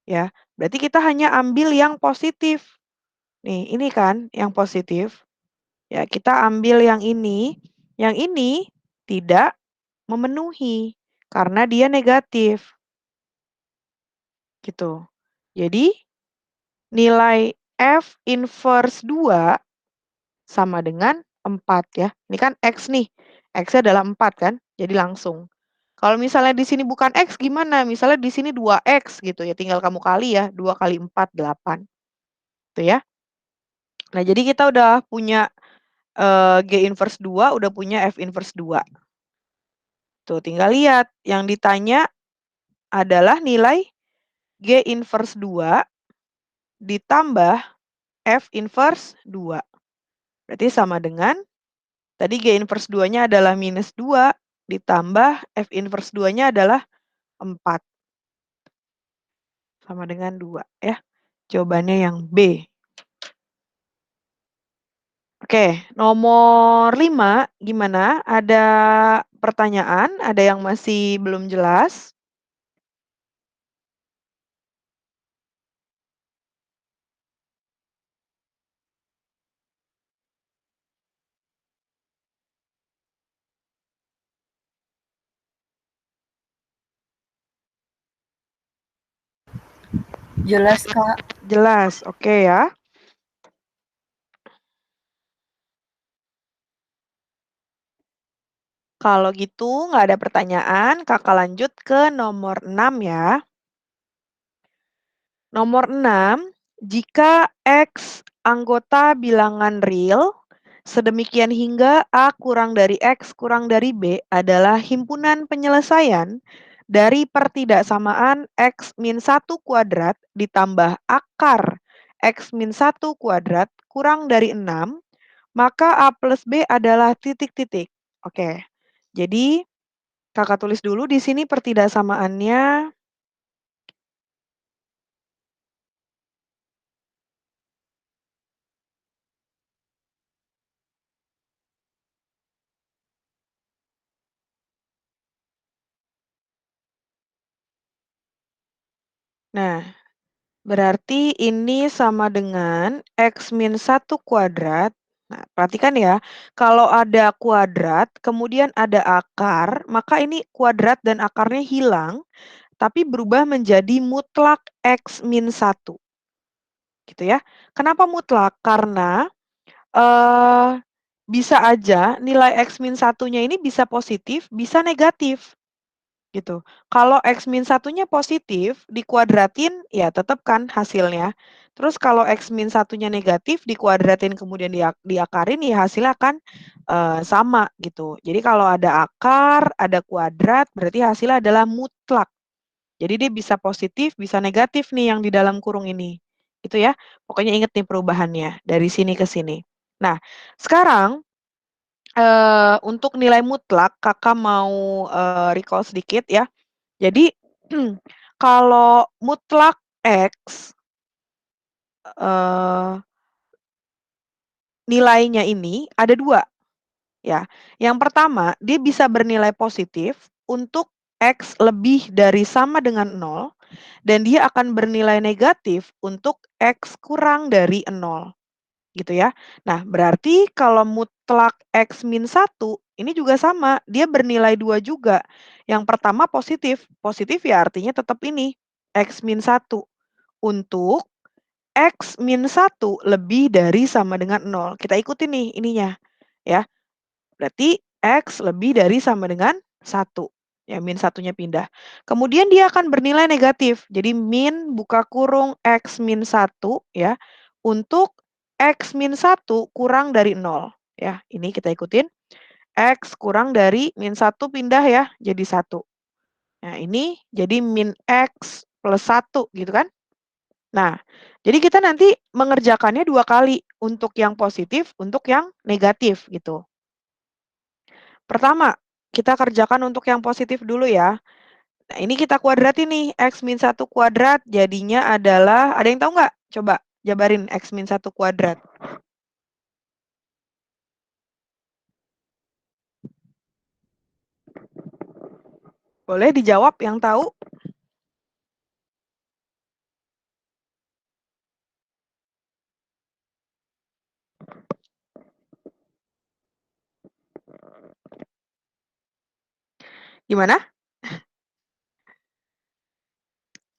Ya, berarti kita hanya ambil yang positif. Nih, ini kan yang positif. Ya, kita ambil yang ini. Yang ini tidak memenuhi karena dia negatif. Gitu. Jadi, nilai f inverse 2 sama dengan 4 ya. Ini kan x nih. X-nya adalah 4 kan? Jadi langsung. Kalau misalnya di sini bukan x gimana? Misalnya di sini 2x gitu ya. Tinggal kamu kali ya. 2 kali 4, 8. Tuh ya. Nah, jadi kita udah punya G inverse 2, udah punya F inverse 2. Tuh, tinggal lihat. Yang ditanya adalah nilai G inverse 2 ditambah F inverse 2. Berarti sama dengan, tadi G inverse 2-nya adalah minus 2, ditambah F inverse 2-nya adalah 4. Sama dengan 2 ya. Jawabannya yang B. Oke, nomor 5 gimana? Ada pertanyaan? Ada yang masih belum jelas? Jelas, Kak. Jelas, oke ya. Kalau gitu nggak ada pertanyaan, kakak lanjut ke nomor 6 ya. Nomor 6, jika X anggota bilangan real, sedemikian hingga A kurang dari X kurang dari B adalah himpunan penyelesaian dari pertidaksamaan X min 1 kuadrat ditambah akar X min 1 kuadrat kurang dari 6, maka A plus B adalah titik-titik. Oke, jadi kakak tulis dulu di sini pertidaksamaannya. Nah, berarti ini sama dengan X min 1 kuadrat. Nah, perhatikan ya, kalau ada kuadrat, kemudian ada akar, maka ini kuadrat dan akarnya hilang, tapi berubah menjadi mutlak X min 1. Gitu ya. Kenapa mutlak? Karena bisa aja nilai X min 1-nya ini bisa positif, bisa negatif. Gitu. Kalau X min 1-nya positif, dikuadratin, ya tetap kan hasilnya. Terus kalau X min 1-nya negatif, dikuadratin kemudian diakarin, ya hasilnya akan sama gitu. Jadi kalau ada akar, ada kuadrat, berarti hasilnya adalah mutlak. Jadi dia bisa positif, bisa negatif nih yang di dalam kurung ini. Itu ya. Pokoknya inget nih perubahannya dari sini ke sini. Nah, sekarang untuk nilai mutlak, Kakak mau recall sedikit ya. Jadi kalau mutlak X nilainya ini ada 2 ya. Yang pertama, dia bisa bernilai positif untuk X lebih dari sama dengan 0 dan dia akan bernilai negatif untuk X kurang dari 0 gitu ya. Nah, berarti kalau mutlak X min 1 ini juga sama, dia bernilai 2 juga. Yang pertama positif, positif ya artinya tetap ini X min 1 untuk X min 1 lebih dari sama dengan 0. Kita ikutin nih ininya ya. Berarti X lebih dari sama dengan 1. Ya, min 1-nya pindah. Kemudian dia akan bernilai negatif. Jadi min buka kurung X min 1 ya. Untuk X min 1 kurang dari 0. Ya, ini kita ikutin. X kurang dari min 1 pindah ya jadi 1. Nah, ini jadi min X plus 1 gitu kan. Nah, jadi kita nanti mengerjakannya 2 kali, untuk yang positif, untuk yang negatif gitu. Pertama, kita kerjakan untuk yang positif dulu ya. Nah, ini kita kuadratin nih, X min 1 kuadrat jadinya adalah, ada yang tahu nggak? Coba jabarin X min 1 kuadrat. Boleh dijawab yang tahu? Gimana?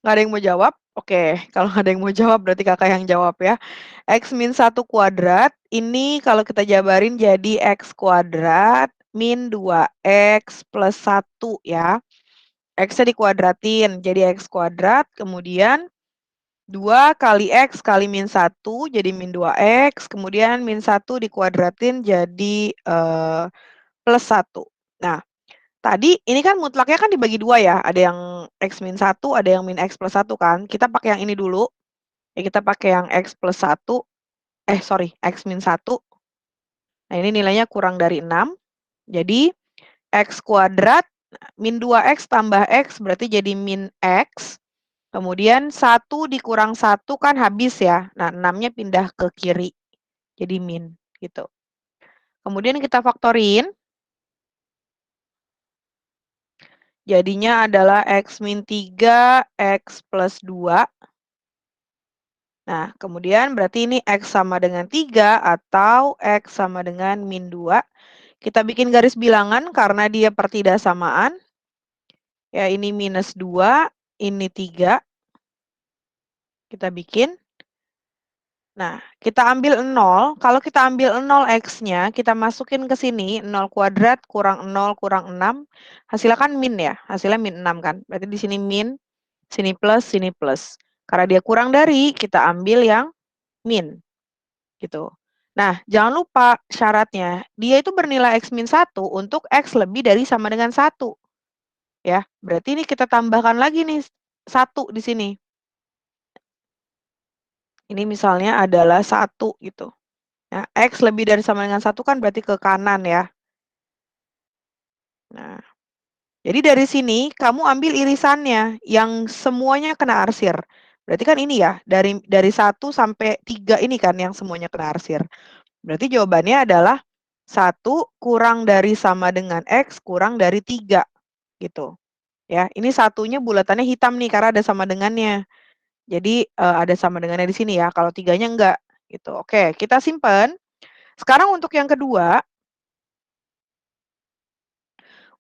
Nggak ada yang mau jawab? Oke, kalau nggak ada yang mau jawab berarti kakak yang jawab ya. X min 1 kuadrat, ini kalau kita jabarin jadi X kuadrat min 2X plus 1 ya. X-nya dikuadratin jadi X kuadrat, kemudian 2 kali X kali min 1 jadi min 2X, kemudian min 1 dikuadratin jadi plus 1. Nah, tadi ini kan mutlaknya kan dibagi 2 ya, ada yang X min 1, ada yang min X plus 1 kan. Kita pakai yang ini dulu, ya kita pakai yang X plus 1, X min 1. Nah, ini nilainya kurang dari 6, jadi X kuadrat min 2X tambah X berarti jadi min X. Kemudian 1 dikurang 1 kan habis ya. Nah, 6-nya pindah ke kiri. Jadi min gitu. Kemudian kita faktorin. Jadinya adalah X min 3, X plus 2. Nah, kemudian berarti ini X sama dengan 3 atau X sama dengan min 2. Kita bikin garis bilangan karena dia pertidaksamaan. Ya, ini minus 2, ini 3. Kita bikin. Nah, kita ambil 0. Kalau kita ambil 0 X-nya, kita masukin ke sini. 0 kuadrat kurang 0 kurang 6. Hasilnya kan min ya. Hasilnya min 6 kan. Berarti di sini min, sini plus, sini plus. Karena dia kurang dari, kita ambil yang min. Gitu. Nah, jangan lupa syaratnya. Dia itu bernilai X min 1 untuk X lebih dari sama dengan 1. Ya, berarti ini kita tambahkan lagi nih 1 di sini. Ini misalnya adalah 1 gitu. Nah, X lebih dari sama dengan 1 kan berarti ke kanan ya. Nah, jadi dari sini kamu ambil irisannya yang semuanya kena arsir. Berarti kan ini ya, dari 1 sampai 3 ini kan yang semuanya kena arsir. Berarti jawabannya adalah 1 kurang dari sama dengan X kurang dari 3 gitu. Ya, ini satunya bulatannya hitam nih karena ada sama dengannya. Jadi ada sama dengannya di sini ya, kalau 3-nya enggak. Gitu. Oke, kita simpen. Sekarang untuk yang kedua.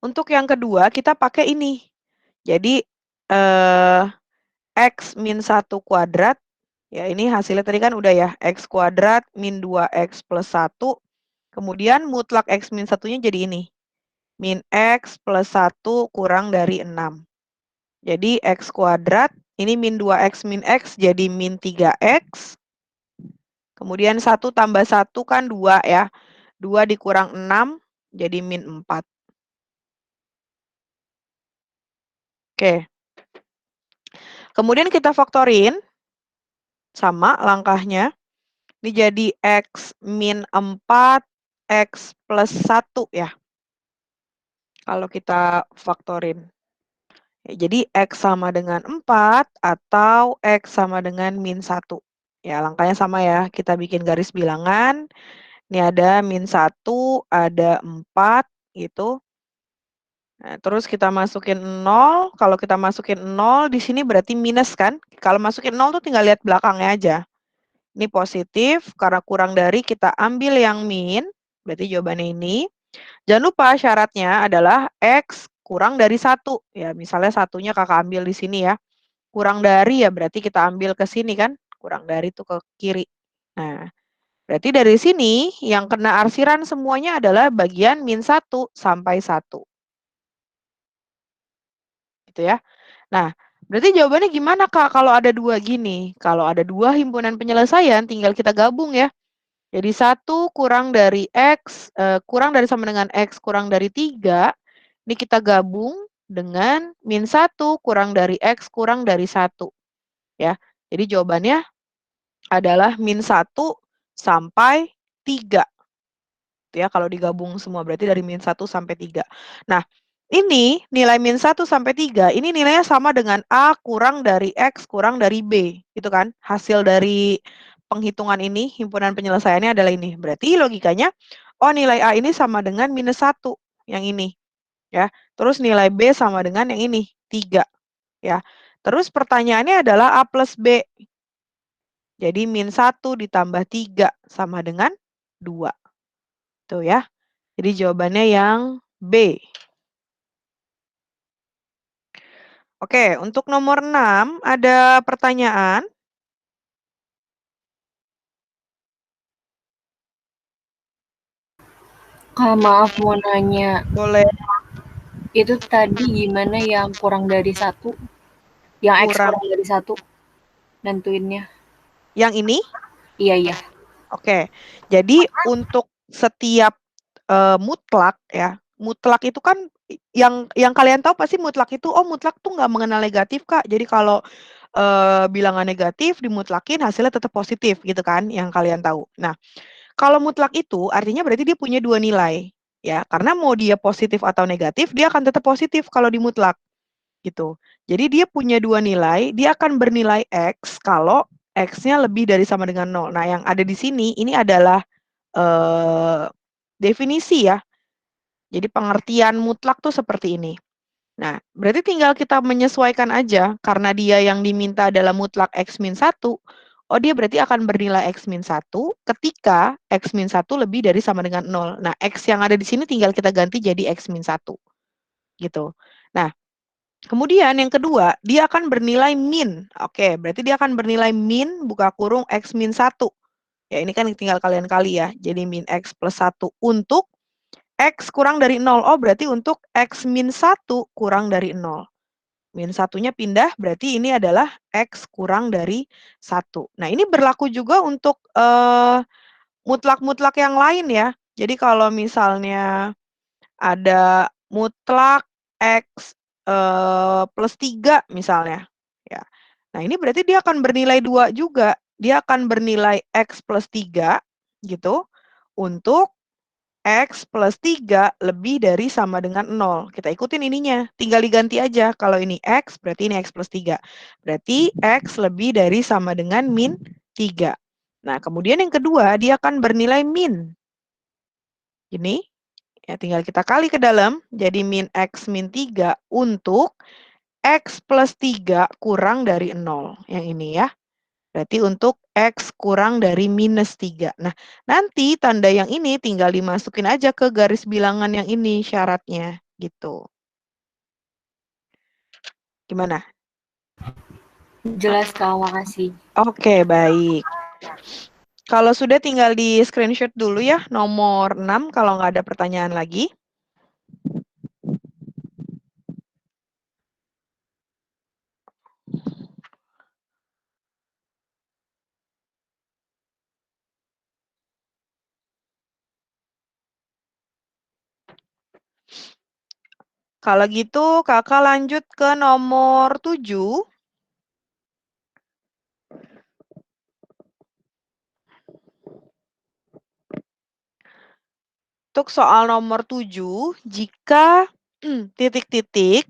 Untuk yang kedua, kita pakai ini. Jadi, X min 1 kuadrat, ya ini hasilnya tadi kan udah ya, X kuadrat min 2X plus 1, kemudian mutlak X min 1-nya jadi ini, min X plus 1 kurang dari 6. Jadi X kuadrat, ini min 2X min X jadi min 3X, kemudian 1 tambah 1 kan 2 ya, 2 dikurang 6 jadi min 4. Oke. Kemudian kita faktorin, sama langkahnya. Ini jadi X min 4, X plus 1 ya. Kalau kita faktorin. Ya, jadi X sama dengan 4 atau X sama dengan min 1. Ya, langkahnya sama ya. Kita bikin garis bilangan. Ini ada min 1, ada 4 gitu. Nah, terus kita masukin 0. Kalau kita masukin 0 di sini berarti minus kan? Kalau masukin 0 tuh tinggal lihat belakangnya aja. Ini positif, karena kurang dari kita ambil yang min, berarti jawabannya ini. Jangan lupa syaratnya adalah X kurang dari 1. Ya, misalnya satunya kakak ambil di sini ya. Kurang dari ya berarti kita ambil ke sini kan. Kurang dari itu ke kiri. Nah, berarti dari sini yang kena arsiran semuanya adalah bagian min 1 sampai 1. Gitu ya. Nah, berarti jawabannya gimana Kak kalau ada 2 gini? Kalau ada 2 himpunan penyelesaian tinggal kita gabung ya. Jadi 1 kurang dari X, kurang dari sama dengan X kurang dari 3, ini kita gabung dengan min 1 kurang dari X kurang dari 1. Ya, jadi jawabannya adalah min 1 sampai 3. Ya, kalau digabung semua berarti dari min 1 sampai 3. Nah, ini nilai min 1 sampai 3, ini nilainya sama dengan A kurang dari X kurang dari B. Gitu kan? Hasil dari penghitungan ini, himpunan penyelesaiannya adalah ini. Berarti logikanya, oh nilai A ini sama dengan minus 1, yang ini. Ya. Terus nilai B sama dengan yang ini, 3. Ya. Terus pertanyaannya adalah A plus B. Jadi min 1 ditambah 3 sama dengan 2. Tuh ya. Jadi jawabannya yang B. Oke, untuk nomor 6 ada pertanyaan. Kak, maaf mau nanya. Boleh. Itu tadi gimana yang kurang dari 1? Yang X kurang dari 1? Nentuinnya. Yang ini? Iya, iya. Oke. Jadi untuk setiap mutlak ya. Mutlak itu kan yang kalian tahu pasti mutlak itu, oh mutlak tuh nggak mengenal negatif Kak. Jadi kalau bilangan negatif dimutlakin hasilnya tetap positif gitu kan yang kalian tahu. Nah, kalau mutlak itu artinya berarti dia punya 2 nilai ya. Karena mau dia positif atau negatif dia akan tetap positif kalau dimutlak gitu. Jadi dia punya 2 nilai, dia akan bernilai X kalau X-nya lebih dari sama dengan 0. Nah, yang ada di sini ini adalah definisi ya. Jadi pengertian mutlak tuh seperti ini. Nah, berarti tinggal kita menyesuaikan aja, karena dia yang diminta adalah mutlak X min 1, oh dia berarti akan bernilai X min 1 ketika X min 1 lebih dari sama dengan 0. Nah, X yang ada di sini tinggal kita ganti jadi X min 1. Gitu. Nah, kemudian yang kedua, dia akan bernilai min. Oke, berarti dia akan bernilai min buka kurung X min 1. Ya, ini kan tinggal kalian kali ya. Jadi min X plus 1 untuk X kurang dari 0. Oh, berarti untuk X min 1 kurang dari 0. Min 1-nya pindah, berarti ini adalah X kurang dari 1. Nah, ini berlaku juga untuk mutlak-mutlak yang lain ya. Jadi kalau misalnya ada mutlak X plus 3 misalnya. Ya. Nah, ini berarti dia akan bernilai 2 juga. Dia akan bernilai X plus 3 gitu untuk X plus 3 lebih dari sama dengan 0. Kita ikutin ininya. Tinggal diganti aja. Kalau ini X, berarti ini X plus 3. Berarti X lebih dari sama dengan min 3. Nah, kemudian yang kedua, dia akan bernilai min. Ini, ya tinggal kita kali ke dalam. Jadi min X min 3 untuk X plus 3 kurang dari 0. Yang ini ya. Berarti untuk X kurang dari minus 3. Nah, nanti tanda yang ini tinggal dimasukin aja ke garis bilangan yang ini syaratnya. Gitu. Gimana? Jelas, Kak. Makasih. Oke, baik. Kalau sudah tinggal di screenshot dulu ya, nomor 6 kalau nggak ada pertanyaan lagi. Kalau gitu, kakak lanjut ke nomor 7. Untuk soal nomor 7, jika titik-titik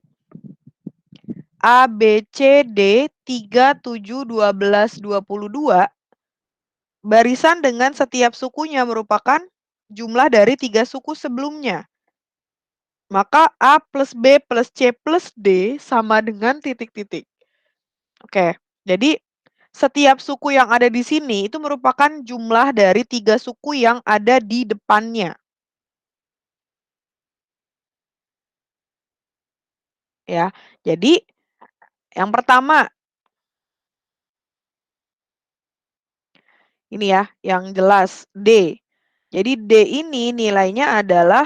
A, B, C, D, 3, 7, 12, 22, barisan dengan setiap sukunya merupakan jumlah dari 3 suku sebelumnya. Maka A plus B plus C plus D sama dengan titik-titik. Oke, jadi setiap suku yang ada di sini itu merupakan jumlah dari 3 suku yang ada di depannya. Ya, jadi yang pertama, ini ya, yang jelas D. Jadi D ini nilainya adalah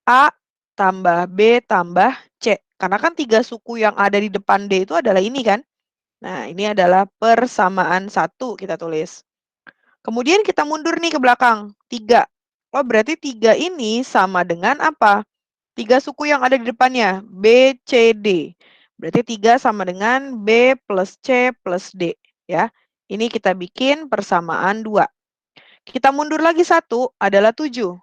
A tambah B tambah C. Karena kan 3 suku yang ada di depan D itu adalah ini kan. Nah, ini adalah persamaan 1 kita tulis. Kemudian kita mundur nih ke belakang, 3. Oh, berarti 3 ini sama dengan apa? 3 suku yang ada di depannya, B, C, D. Berarti 3 sama dengan B plus C plus D. Ya, ini kita bikin persamaan 2. Kita mundur lagi 1 adalah 7.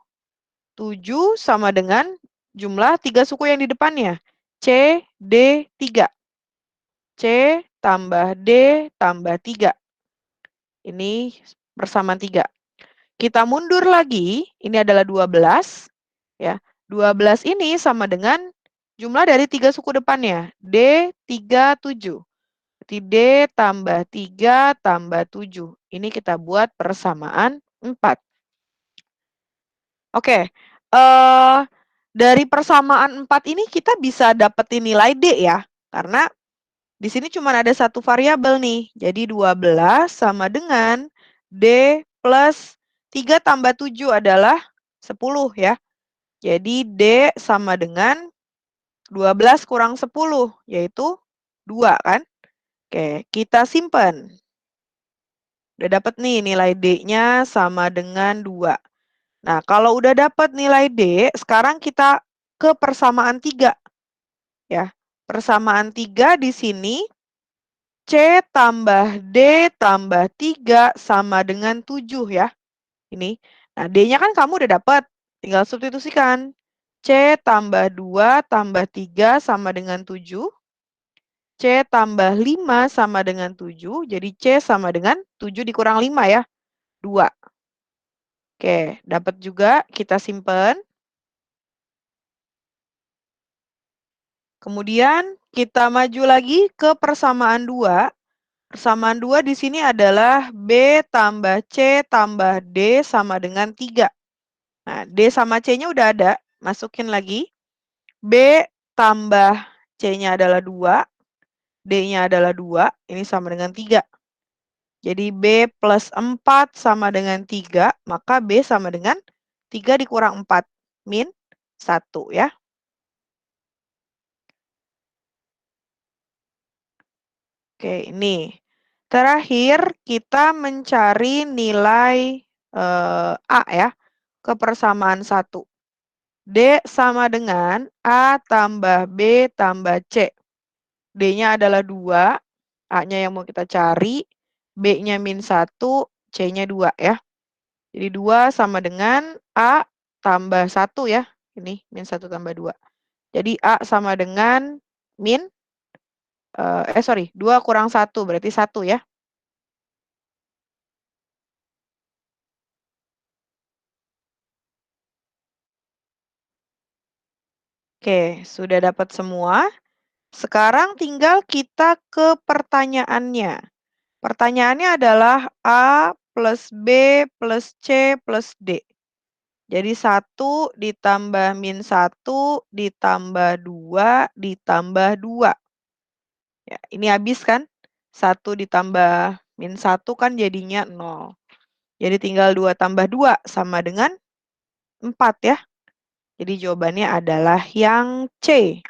7 sama dengan jumlah 3 suku yang di depannya, C, D, 3. C tambah D tambah 3. Ini persamaan 3. Kita mundur lagi, ini adalah 12. Ya, 12 ini sama dengan jumlah dari 3 suku depannya, D, 3, 7. Berarti D tambah 3 tambah 7. Ini kita buat persamaan 4. Oke, dari persamaan 4 ini kita bisa dapetin nilai D ya, karena di sini cuma ada satu variabel nih. Jadi 12 sama dengan D plus 3 tambah 7 adalah 10 ya. Jadi D sama dengan 12 kurang 10, yaitu 2 kan. Oke, kita simpen. Udah dapat nih nilai D-nya sama dengan 2. Nah, kalau udah dapat nilai D, sekarang kita ke persamaan 3. Ya, persamaan 3 di sini C tambah D tambah 3 sama dengan 7 ya. Ini. Nah, D-nya kan kamu udah dapat. Tinggal substitusikan. C tambah 2 tambah 3 sama dengan 7. C tambah 5 sama dengan 7. Jadi C sama dengan 7 dikurang 5 ya. 2. Oke, dapat juga. Kita simpen. Kemudian kita maju lagi ke persamaan 2. Persamaan 2 di sini adalah B tambah C tambah D sama dengan 3. Nah, D sama C-nya udah ada. Masukin lagi. B tambah C-nya adalah 2. D-nya adalah 2. Ini sama dengan 3. Jadi B plus 4 sama dengan 3. Maka B sama dengan 3 dikurang 4. Min 1 ya. Oke, ini. Terakhir, kita mencari nilai A ya, ke persamaan 1. D sama dengan A tambah B tambah C. D-nya adalah 2, A-nya yang mau kita cari, B-nya min 1, C-nya 2 ya. Jadi 2 sama dengan A tambah 1 ya. Ini min 1 tambah 2. Jadi A sama dengan min, 2 kurang 1, berarti 1 ya. Oke, sudah dapat semua. Sekarang tinggal kita ke pertanyaannya. Pertanyaannya adalah A plus B plus C plus D. Jadi 1 ditambah min 1 ditambah 2 ditambah 2. Ya, ini habis kan? 1 ditambah min 1 kan jadinya 0. Jadi tinggal 2 tambah 2 sama dengan 4 ya. Jadi jawabannya adalah yang C.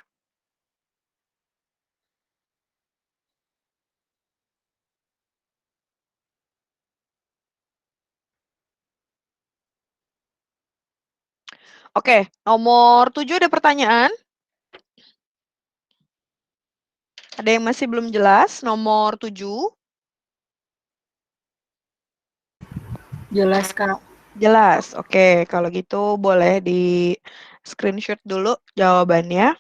Oke, nomor 7 ada pertanyaan? Ada yang masih belum jelas? Nomor 7. Jelas, Kak. Jelas. Oke, kalau gitu boleh di screenshot dulu jawabannya.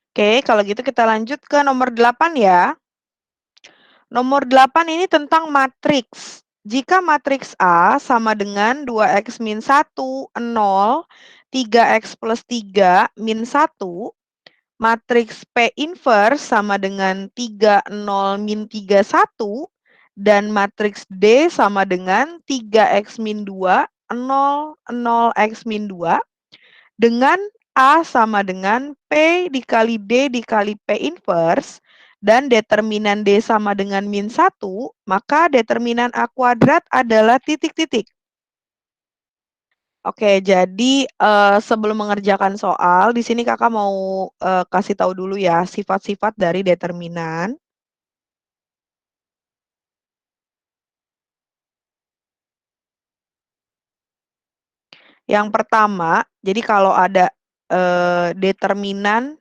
Oke, kalau gitu kita lanjut ke nomor 8 ya. Nomor 8 ini tentang matriks. Jika matriks A sama dengan 2x min 1, 0, 3x plus 3 min 1, matriks P inverse sama dengan 3, 0, min 3, 1, dan matriks D sama dengan 3x min 2, 0, 0x min 2, dengan A sama dengan P dikali D dikali P inverse, dan determinan D sama dengan min 1, maka determinan A kuadrat adalah titik-titik. Oke, jadi sebelum mengerjakan soal, di sini kakak mau kasih tahu dulu ya sifat-sifat dari determinan. Yang pertama, jadi kalau ada determinan,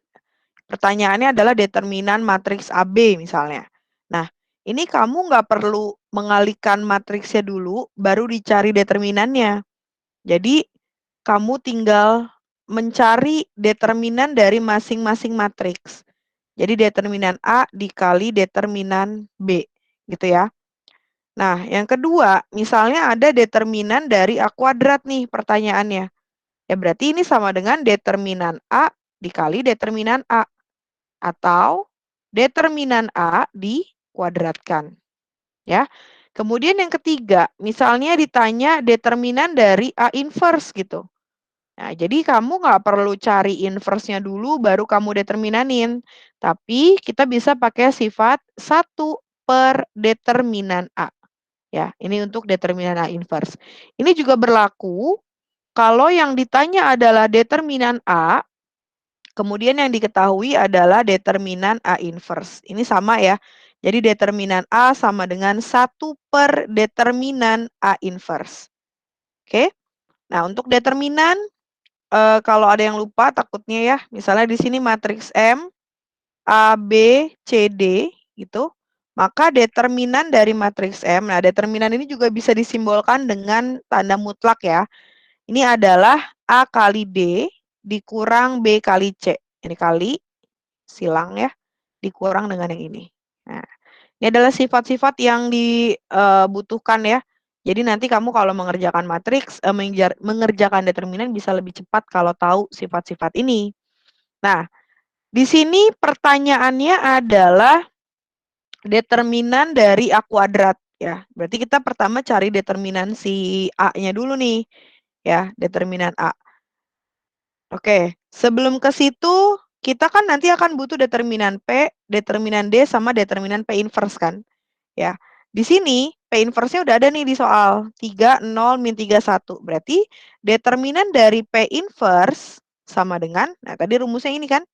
pertanyaannya adalah determinan matriks AB misalnya. Nah, ini kamu nggak perlu mengalihkan matriksnya dulu, baru dicari determinannya. Jadi, kamu tinggal mencari determinan dari masing-masing matriks. Jadi, determinan A dikali determinan B, gitu ya. Nah, yang kedua, misalnya ada determinan dari A kuadrat nih pertanyaannya. Ya berarti ini sama dengan determinan A dikali determinan A. Atau determinan A dikuadratkan. Ya. Kemudian yang ketiga, misalnya ditanya determinan dari A inverse gitu. Nah, jadi kamu nggak perlu cari inverse-nya dulu baru kamu determinanin. Tapi kita bisa pakai sifat 1 per determinan A. Ya, ini untuk determinan A inverse. Ini juga berlaku kalau yang ditanya adalah determinan A, kemudian yang diketahui adalah determinan A inverse. Ini sama ya. Jadi determinan A sama dengan 1 per determinan A inverse. Oke. Nah, untuk determinan, kalau ada yang lupa takutnya ya, misalnya di sini matriks M, A, B, C, D, gitu. Maka determinan dari matriks M, nah determinan ini juga bisa disimbolkan dengan tanda mutlak ya. Ini adalah A kali D dikurang B kali C. Ini kali, silang ya, dikurang dengan yang ini. Nah, ini adalah sifat-sifat yang dibutuhkan ya. Jadi nanti kamu kalau mengerjakan matriks, mengerjakan determinan bisa lebih cepat kalau tahu sifat-sifat ini. Nah, di sini pertanyaannya adalah determinan dari A kuadrat ya. Berarti kita pertama cari determinan si A-nya dulu nih. Ya, determinan A. Oke, sebelum ke situ kita kan nanti akan butuh determinan P, determinan D sama determinan P inverse kan. Ya. Di sini P inverse-nya udah ada nih di soal. 3, 0, min 3, 1. Berarti determinan dari P inverse sama dengan, nah tadi rumusnya ini kan,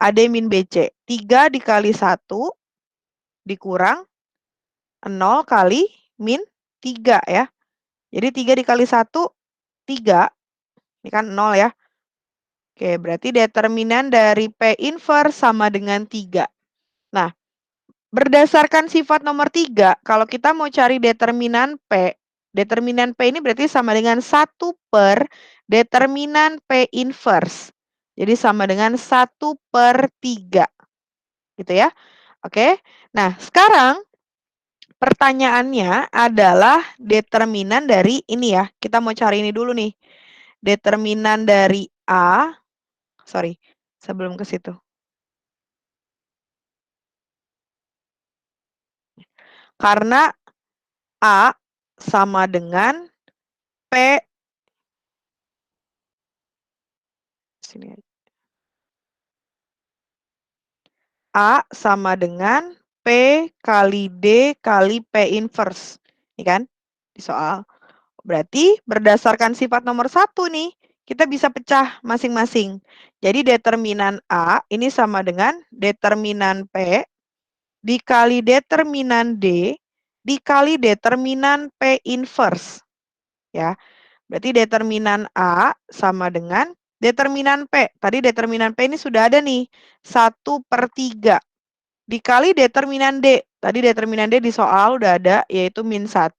AD min BC. 3 dikali 1 dikurang 0 kali min 3 ya. Jadi 3 dikali 1, 3. Ini kan 0 ya. Oke, berarti determinan dari P inverse sama dengan 3. Nah, berdasarkan sifat nomor 3, kalau kita mau cari determinan P, Determinan P ini berarti sama dengan 1 per determinan P inverse. Jadi sama dengan 1 per 3. Gitu ya. Oke. Nah, sekarang pertanyaannya adalah determinan dari ini ya. Kita mau cari ini dulu nih. Determinan dari A. Sorry, sebelum ke situ. Karena A sama dengan P. Sini aja. A sama dengan P kali D kali P inverse. Ini kan di soal. Berarti berdasarkan sifat nomor 1 nih, kita bisa pecah masing-masing. Jadi determinan A ini sama dengan determinan P dikali determinan D dikali determinan P inverse. Ya, berarti determinan A sama dengan determinan P. Tadi determinan P ini sudah ada nih, 1 per 3. Dikali determinan D. Tadi determinan D di soal udah ada, yaitu min 1.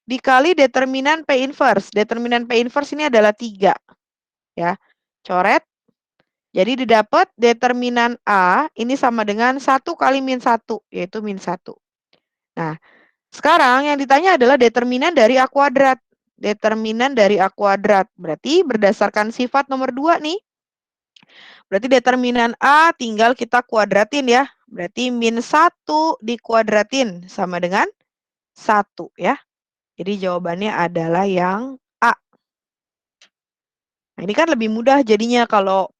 Dikali determinan P inverse. Determinan P inverse ini adalah 3. Ya, coret. Jadi didapat determinan A ini sama dengan 1 kali min 1, yaitu min 1. Nah, sekarang yang ditanya adalah determinan dari A kuadrat. Determinan dari A kuadrat. Berarti berdasarkan sifat nomor 2 nih. Berarti determinan A tinggal kita kuadratin ya. Berarti min 1 dikuadratin sama dengan 1 ya. Jadi jawabannya adalah yang A. Nah, ini kan lebih mudah jadinya kalau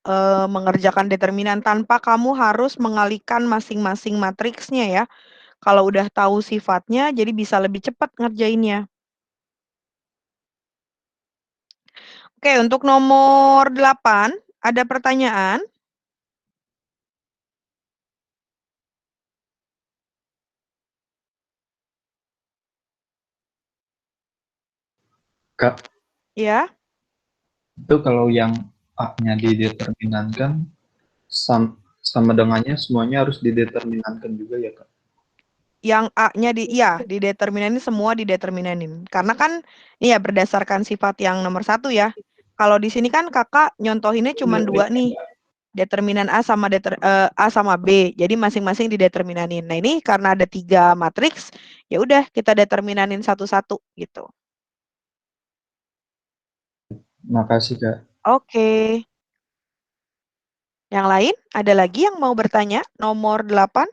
mengerjakan determinan tanpa kamu harus mengalihkan masing-masing matriksnya ya. Kalau udah tahu sifatnya, jadi bisa lebih cepat ngerjainnya. Oke, untuk nomor 8, ada pertanyaan? Kak, Ya. itu kalau yang A-nya dideterminankan sama dengannya semuanya harus dideterminankan juga ya, Kak? Yang A-nya dideterminanin semua dideterminanin. Karena kan ya berdasarkan sifat yang nomor 1 ya. Kalau di sini kan kakak nyontohinnya cuma 2 nih. Determinan A sama A sama B. Jadi masing-masing dideterminanin. Nah, ini karena ada 3 matriks, ya udah kita determinanin satu-satu gitu. Makasih, Kak. Oke. Yang lain, ada lagi yang mau bertanya? Nomor 8.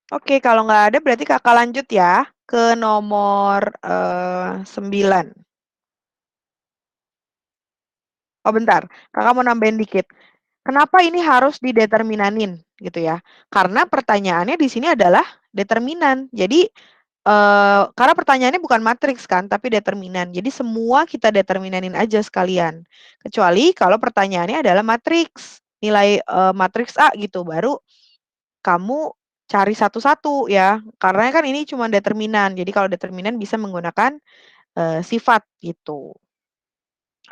Oke, kalau nggak ada berarti kakak lanjut ya ke nomor 9. Oh bentar, kakak mau nambahin dikit. Kenapa ini harus dideterminanin gitu ya? Karena pertanyaannya di sini adalah determinan. Jadi karena pertanyaannya bukan matriks kan, tapi determinan. Jadi semua kita determinanin aja sekalian. Kecuali kalau pertanyaannya adalah matriks, nilai matriks A gitu, baru kamu cari satu-satu ya. Karena kan ini cuma determinan. Jadi kalau determinan bisa menggunakan sifat gitu.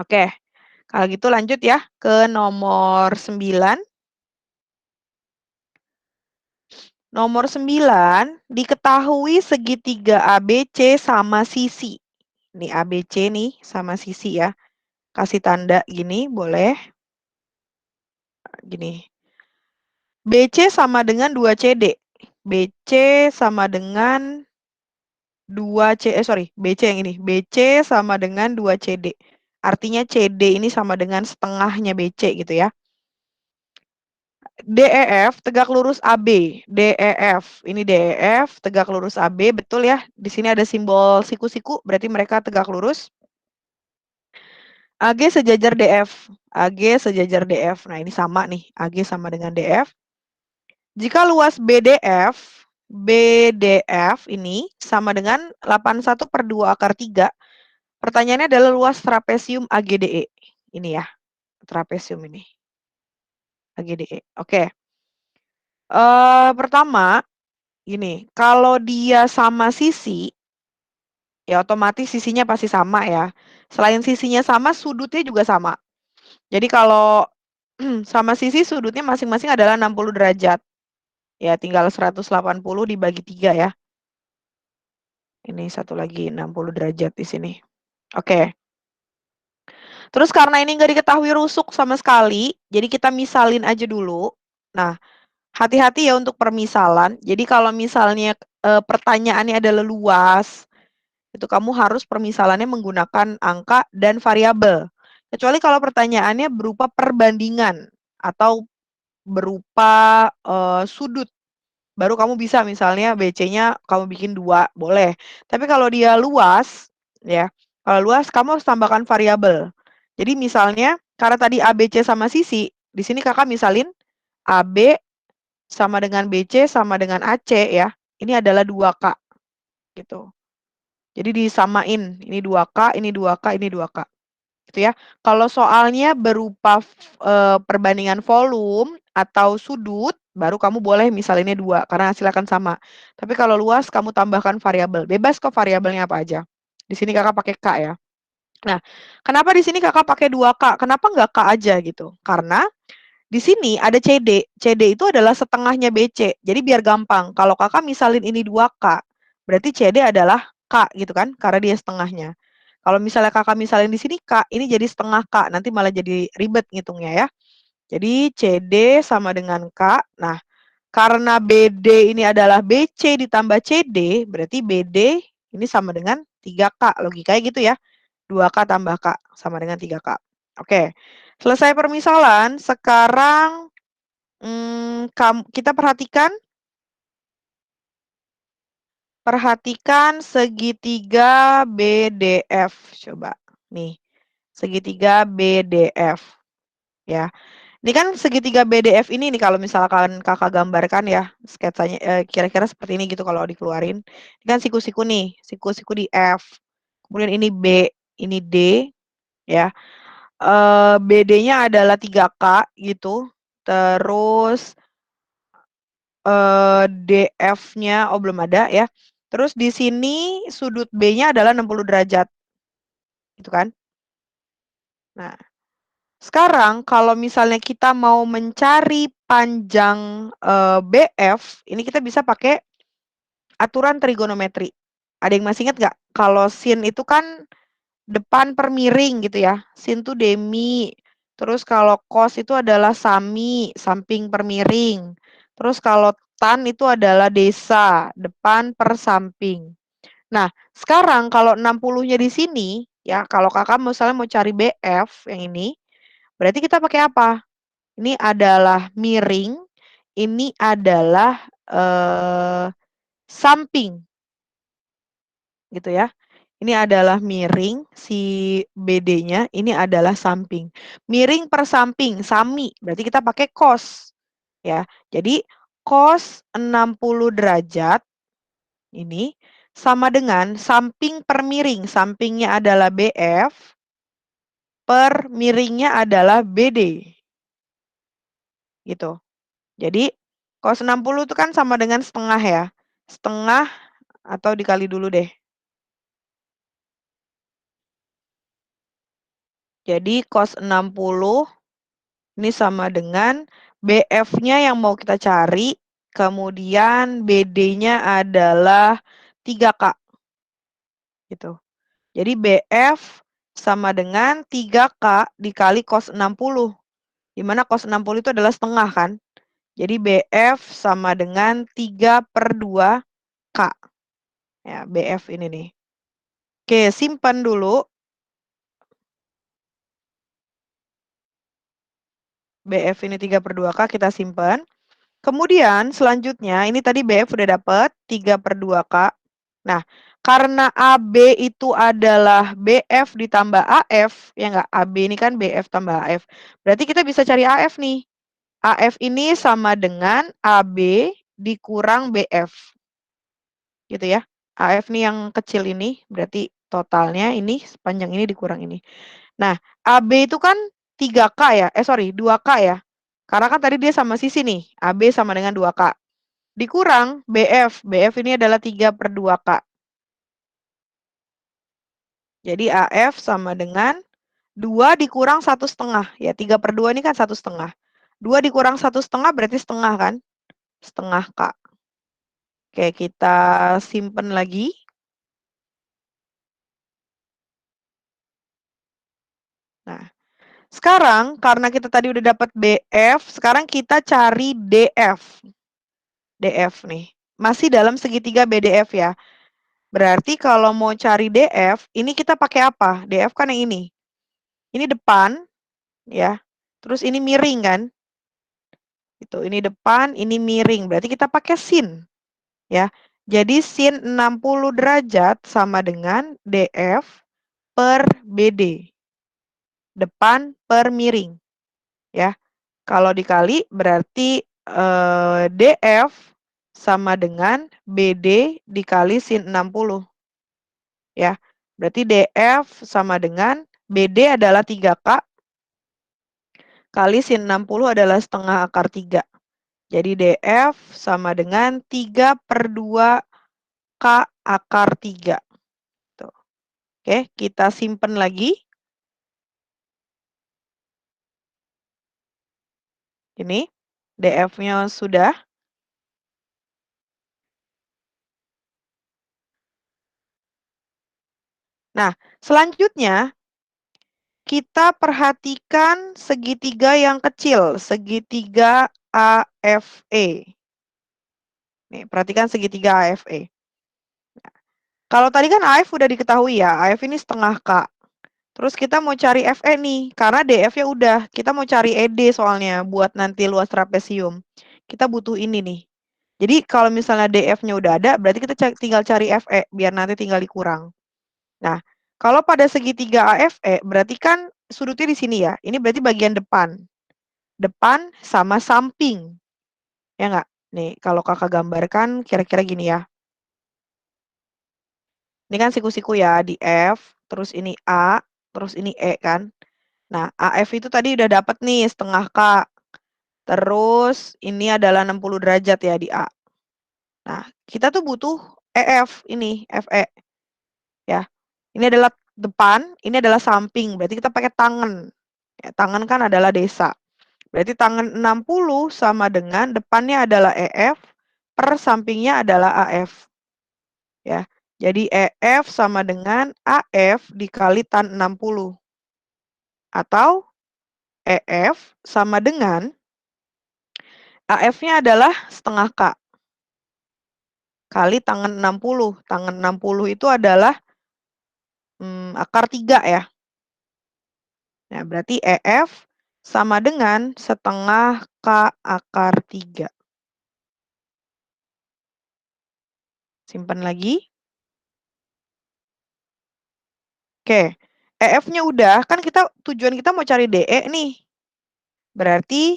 Oke, kalau gitu lanjut ya ke nomor 9. Nomor 9, diketahui segitiga ABC sama sisi. Nih ABC nih sama sisi ya. Kasih tanda gini boleh. Gini. BC sama dengan 2CD. BC sama dengan 2C, BC yang ini. BC sama dengan 2CD. Artinya CD ini sama dengan setengahnya BC gitu ya. DEF tegak lurus AB. DEF, ini DEF tegak lurus AB, betul ya. Di sini ada simbol siku-siku, berarti mereka tegak lurus. AG sejajar DF. AG sejajar DF. Nah, ini sama nih. AG sama dengan DF. Jika luas BDF ini sama dengan 81/2 akar 3. Pertanyaannya adalah luas trapesium AGDE. Ini ya, trapesium ini. AGDE. Oke. Pertama, gini, kalau dia sama sisi, ya otomatis sisinya pasti sama ya. Selain sisinya sama, sudutnya juga sama. Jadi kalau sama sisi sudutnya masing-masing adalah 60 derajat. Ya, tinggal 180 dibagi 3 ya. Ini satu lagi 60 derajat di sini. Oke. Terus karena ini nggak diketahui rusuk sama sekali, jadi kita misalin aja dulu. Nah, hati-hati ya untuk permisalan. Jadi kalau misalnya pertanyaannya adalah luas, itu kamu harus permisalannya menggunakan angka dan variabel. Kecuali kalau pertanyaannya berupa perbandingan atau berupa sudut. Baru kamu bisa misalnya BC-nya kamu bikin 2, boleh. Tapi kalau dia luas, ya, kalau luas kamu harus tambahkan variabel. Jadi misalnya karena tadi ABC sama sisi, di sini kakak misalin AB sama dengan BC sama dengan AC ya. Ini adalah 2K gitu. Jadi disamain, ini 2K, ini 2K, ini 2K. Gitu ya. Kalau soalnya berupa perbandingan volume atau sudut, baru kamu boleh misalinnya 2 karena hasilnya akan sama. Tapi kalau luas kamu tambahkan variabel. Bebas kok variabelnya apa aja. Di sini kakak pakai K ya. Nah, kenapa di sini kakak pakai 2K? Kenapa nggak K aja gitu? Karena di sini ada CD. CD itu adalah setengahnya BC. Jadi biar gampang. Kalau kakak misalin ini 2K, berarti CD adalah K gitu kan? Karena dia setengahnya. Kalau misalnya kakak misalin di sini K, ini jadi setengah K. Nanti malah jadi ribet ngitungnya ya. Jadi CD sama dengan K. Nah, karena BD ini adalah BC ditambah CD, berarti BD ini sama dengan 3K. Logikanya gitu ya. 2K tambah K sama dengan 3K. Oke, selesai permisalan. Sekarang kita perhatikan segitiga BDF. Coba nih, segitiga BDF ya. Ini kan segitiga BDF ini nih kalau misalkan kakak gambarkan ya sketsanya kira-kira seperti ini gitu kalau dikeluarin. Ini kan siku-siku nih, siku-siku di F. Kemudian ini B, ini D ya. BD-nya adalah 3K gitu. Terus DF-nya oh belum ada ya. Terus di sini sudut B-nya adalah 60 derajat. Gitu kan? Nah, sekarang kalau misalnya kita mau mencari panjang BF, ini kita bisa pakai aturan trigonometri. Ada yang masih ingat nggak? Kalau sin itu kan depan per miring gitu ya. Sin tuh demi. Terus kalau cos itu adalah sami, samping per miring. Terus kalau tan itu adalah desa, depan per samping. Nah, sekarang kalau 60-nya di sini, ya kalau kakak misalnya mau cari BF yang ini, berarti kita pakai apa? Ini adalah miring, ini adalah samping, gitu ya. Ini adalah miring, si BD-nya, ini adalah samping. Miring per samping, sami, berarti kita pakai cos. Ya, jadi cos 60 derajat, ini, sama dengan samping per miring. Sampingnya adalah BF, per miringnya adalah BD. Gitu. Jadi, cos 60 itu kan sama dengan setengah ya. Setengah atau dikali dulu deh. Jadi cos 60 ini sama dengan BF-nya yang mau kita cari, kemudian BD-nya adalah 3K. Gitu. Jadi BF sama dengan 3K dikali cos 60. Di mana cos 60 itu adalah setengah kan. Jadi BF sama dengan 3/2K. Ya, BF ini nih. Oke, simpan dulu. BF ini 3/2K kita simpan. Kemudian selanjutnya ini tadi BF udah dapat 3/2K. Nah, karena AB itu adalah BF ditambah AF, ya enggak? AB ini kan BF tambah AF. Berarti kita bisa cari AF nih. AF ini sama dengan AB dikurang BF. Gitu ya. AF nih yang kecil ini, berarti totalnya ini sepanjang ini dikurang ini. Nah, AB itu kan 3K ya, sorry 2K ya. Karena kan tadi dia sama sisi nih, AB sama dengan 2K. Dikurang BF, BF ini adalah 3/2K. Jadi AF sama dengan 2 dikurang 1/2. Ya, 3/2 ini kan 1/2. 2 dikurang 1/2 berarti setengah kan? Setengah K. Oke, kita simpen lagi. Nah, sekarang karena kita tadi udah dapat BF, sekarang kita cari DF. DF nih. Masih dalam segitiga BDF ya. Berarti kalau mau cari DF, ini kita pakai apa? DF kan yang ini. Ini depan, ya. Terus ini miring kan? Itu, ini depan, ini miring. Berarti kita pakai sin, ya. Jadi sin 60 derajat sama dengan DF per BD. Depan per miring, ya. Kalau dikali berarti DF sama dengan BD dikali sin 60. Ya. Berarti DF sama dengan BD adalah 3K kali sin 60 adalah setengah akar 3. Jadi DF sama dengan 3/2K akar 3. Tuh. Oke, kita simpen lagi. Ini DF-nya sudah. Nah, selanjutnya kita perhatikan segitiga yang kecil, segitiga AFE. Nih, perhatikan segitiga AFE. Kalau tadi kan AF udah diketahui ya, AF ini setengah K. Terus kita mau cari FE nih, karena DF-nya udah. Kita mau cari ED soalnya buat nanti luas trapesium. Kita butuh ini nih. Jadi kalau misalnya DF-nya udah ada, berarti kita tinggal cari FE, biar nanti tinggal dikurang. Nah, kalau pada segitiga AFE, berarti kan sudutnya di sini ya. Ini berarti bagian depan. Depan sama samping. Ya nggak? Nih, kalau kakak gambarkan kira-kira gini ya. Ini kan siku-siku ya, di F, terus ini A, terus ini E kan. Nah, AF itu tadi udah dapat nih setengah K. Terus ini adalah 60 derajat ya di A. Nah, kita tuh butuh EF ini, FE. Ya. Ini adalah depan, ini adalah samping. Berarti kita pakai tangan. Ya, tangan kan adalah desa. Berarti tangan 60 sama dengan depannya adalah EF per sampingnya adalah AF. Ya. Jadi EF sama dengan AF dikali tan 60. Atau EF sama dengan AF-nya adalah setengah K. Kali tangan 60. Tangan 60 itu adalah akar 3 ya. Nah, berarti EF sama dengan setengah K akar 3. Simpan lagi. Oke, EF-nya udah, kan tujuan kita mau cari DE nih. Berarti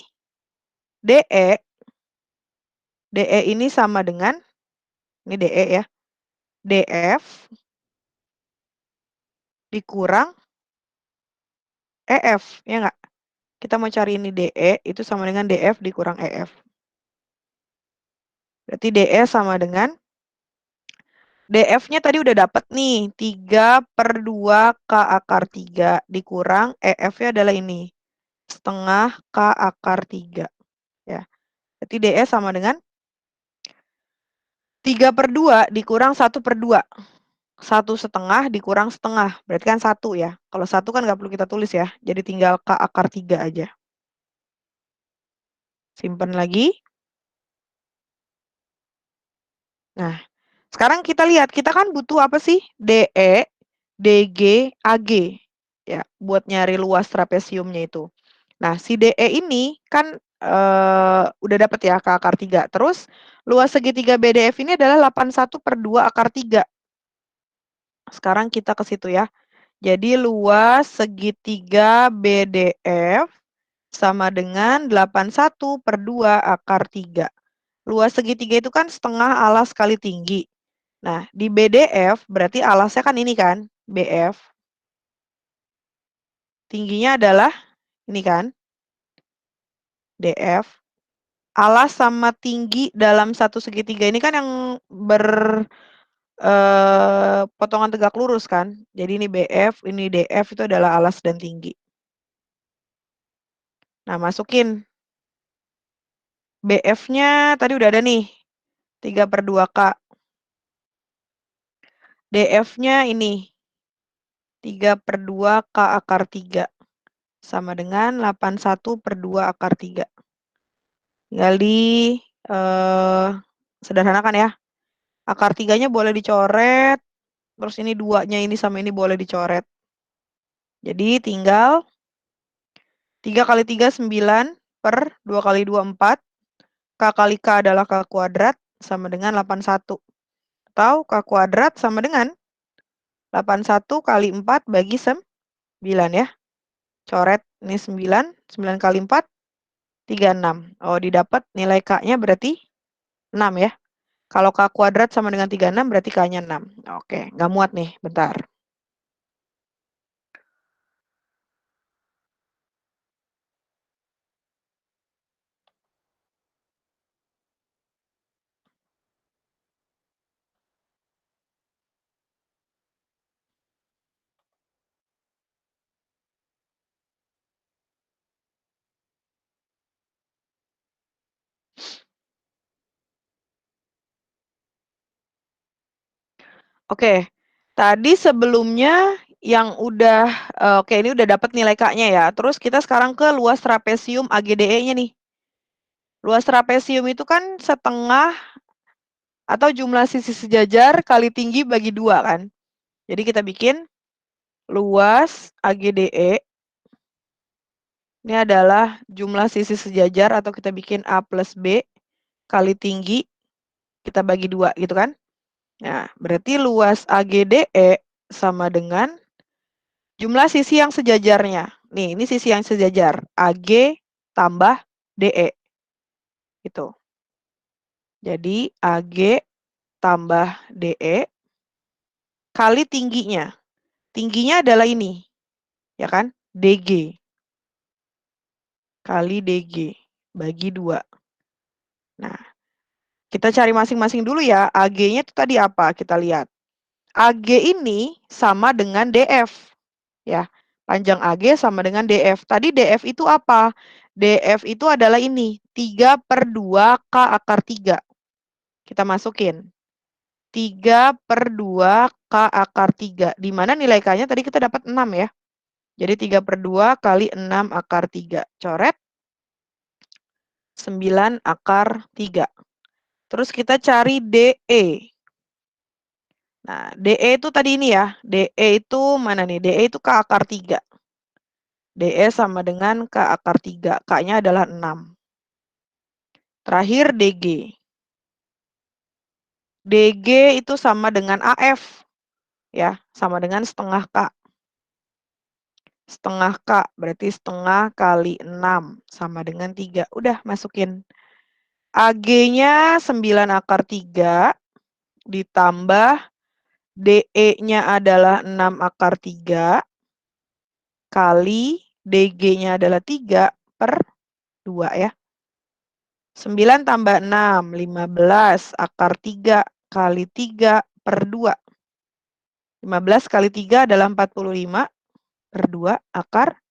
DE ini sama dengan, ini DE ya, DF dikurang EF, ya nggak? Kita mau cari ini DE, itu sama dengan DF dikurang EF. Berarti DE sama dengan, DF-nya tadi udah dapat nih, 3/2K akar 3 dikurang EF-nya adalah ini, setengah K akar 3. Ya. Berarti DE sama dengan 3/2 dikurang 1/2. 1/2 dikurang setengah, berarti kan 1 ya. Kalau 1 kan nggak perlu kita tulis ya, jadi tinggal K akar 3 aja. Simpan lagi. Nah, sekarang kita lihat, kita kan butuh apa sih? DE, DG, AG. Ya, buat nyari luas trapesiumnya itu. Nah, si DE ini kan udah dapet ya K akar 3. Terus luas segitiga BDF ini adalah 81/2 akar 3. Sekarang kita ke situ ya. Jadi luas segitiga BDF sama dengan 81/2 akar 3. Luas segitiga itu kan setengah alas kali tinggi. Nah, di BDF berarti alasnya kan ini kan, BF. Tingginya adalah ini kan. DF. Alas sama tinggi dalam satu segitiga ini kan yang potongan tegak lurus kan. Jadi ini BF, ini DF itu adalah alas dan tinggi. Nah, masukin. BF-nya tadi udah ada nih. 3/2K. DF-nya ini. 3/2K akar 3. Sama dengan 81/2 akar 3. Tinggal sederhanakan ya. Akar 3-nya boleh dicoret. Terus ini 2-nya ini sama ini boleh dicoret. Jadi tinggal 3 kali 3 9 per 2 kali 2 4. K kali K adalah K kuadrat sama dengan 81. Atau K kuadrat sama dengan 81 kali 4 bagi 9 ya. Coret ini 9. 9 kali 4 36. Oh, didapat nilai K-nya berarti 6 ya. Kalau K kuadrat sama dengan 36 berarti K-nya 6. Oke, nggak muat nih, bentar. Oke, tadi sebelumnya yang udah, oke ini udah dapat nilai K-nya ya. Terus kita sekarang ke luas trapesium AGDE-nya nih. Luas trapesium itu kan setengah atau jumlah sisi sejajar kali tinggi bagi 2 kan. Jadi kita bikin luas AGDE. Ini adalah jumlah sisi sejajar atau kita bikin A plus B kali tinggi kita bagi 2 gitu kan. Nah, berarti luas AGDE sama dengan jumlah sisi yang sejajarnya. Nih, ini sisi yang sejajar. AG tambah DE. Gitu. Jadi AG tambah DE kali tingginya. Tingginya adalah ini. Ya kan? DG. Kali DG. Bagi 2. Nah, kita cari masing-masing dulu ya. AG-nya itu tadi apa? Kita lihat. AG ini sama dengan DF. Ya, panjang AG sama dengan DF. Tadi DF itu apa? DF itu adalah ini, 3/2 K akar 3. Kita masukin. 3/2 K akar 3. Di mana nilai K-nya tadi kita dapat 6 ya. Jadi 3/2 kali 6 akar 3. Coret. 9 akar 3. Terus kita cari DE. Nah, DE itu tadi ini ya. DE itu mana nih? DE itu K akar 3. DE sama dengan K akar 3. K-nya adalah 6. Terakhir DG. DG itu sama dengan AF. Ya, sama dengan setengah K. Setengah K, berarti setengah kali 6. Sama dengan 3. Udah, masukin. AG-nya 9 akar 3. Ditambah DE-nya adalah 6 akar 3. Kali DG-nya adalah 3/2 ya. 9 tambah 6, 15 akar 3 kali 3/2. 15 kali 3 adalah 45/2 akar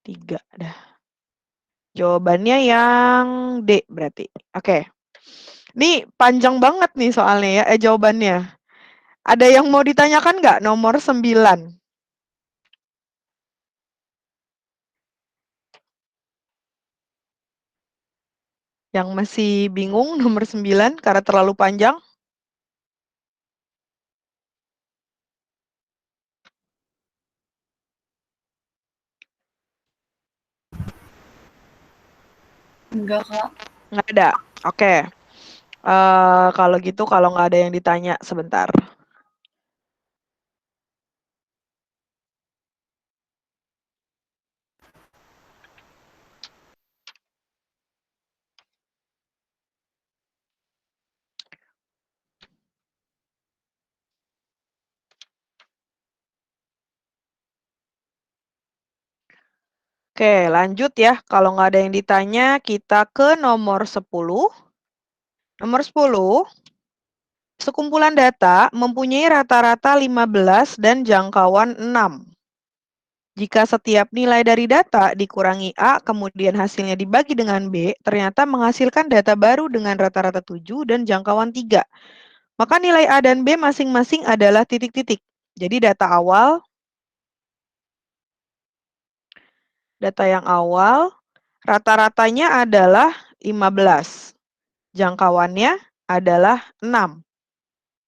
3. Dah. Jawabannya yang D berarti. Oke. Ini panjang banget nih soalnya ya, jawabannya. Ada yang mau ditanyakan nggak nomor 9? Yang masih bingung nomor 9 karena terlalu panjang? Enggak, Kak. Nggak ada. Oke. Kalau gitu kalau nggak ada yang ditanya sebentar. Oke, lanjut ya. Kalau nggak ada yang ditanya, kita ke nomor 10. Nomor 10, sekumpulan data mempunyai rata-rata 15 dan jangkauan 6. Jika setiap nilai dari data dikurangi A, kemudian hasilnya dibagi dengan B, ternyata menghasilkan data baru dengan rata-rata 7 dan jangkauan 3. Maka nilai A dan B masing-masing adalah titik-titik. Jadi data yang awal, rata-ratanya adalah 15. Jangkauannya adalah 6.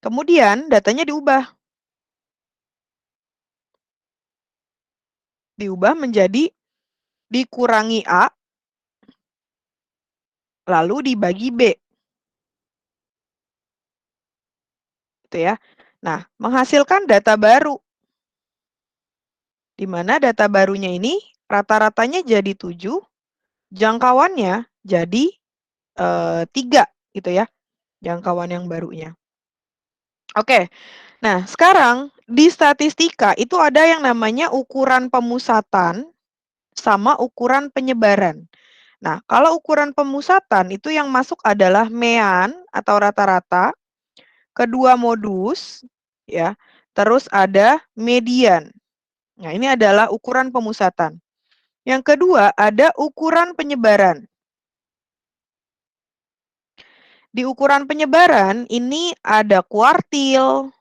Kemudian datanya diubah. Diubah menjadi dikurangi A, lalu dibagi B. Gitu ya. Nah, menghasilkan data baru. Di mana data barunya ini rata-ratanya jadi 7, jangkauannya jadi 3 gitu ya. Jangkauan yang barunya. Oke. Nah, sekarang di statistika itu ada yang namanya ukuran pemusatan sama ukuran penyebaran. Nah, kalau ukuran pemusatan itu yang masuk adalah mean atau rata-rata, kedua modus, ya, terus ada median. Nah, ini adalah ukuran pemusatan. Yang kedua ada ukuran penyebaran. Di ukuran penyebaran ini ada kuartil,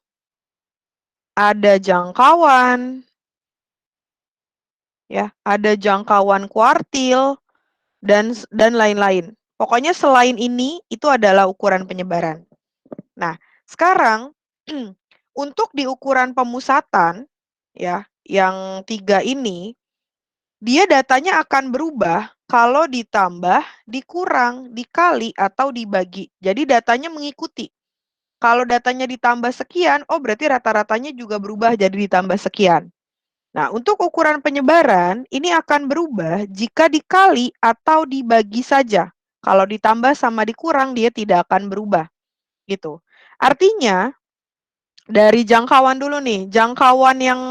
ada jangkauan, ya, ada jangkauan kuartil dan lain-lain. Pokoknya selain ini itu adalah ukuran penyebaran. Nah, sekarang untuk di ukuran pemusatan, ya, yang 3 ini, dia datanya akan berubah kalau ditambah, dikurang, dikali, atau dibagi. Jadi datanya mengikuti. Kalau datanya ditambah sekian, oh berarti rata-ratanya juga berubah jadi ditambah sekian. Nah, untuk ukuran penyebaran, ini akan berubah jika dikali atau dibagi saja. Kalau ditambah sama dikurang, dia tidak akan berubah. Gitu. Artinya, dari jangkauan dulu nih, jangkauan yang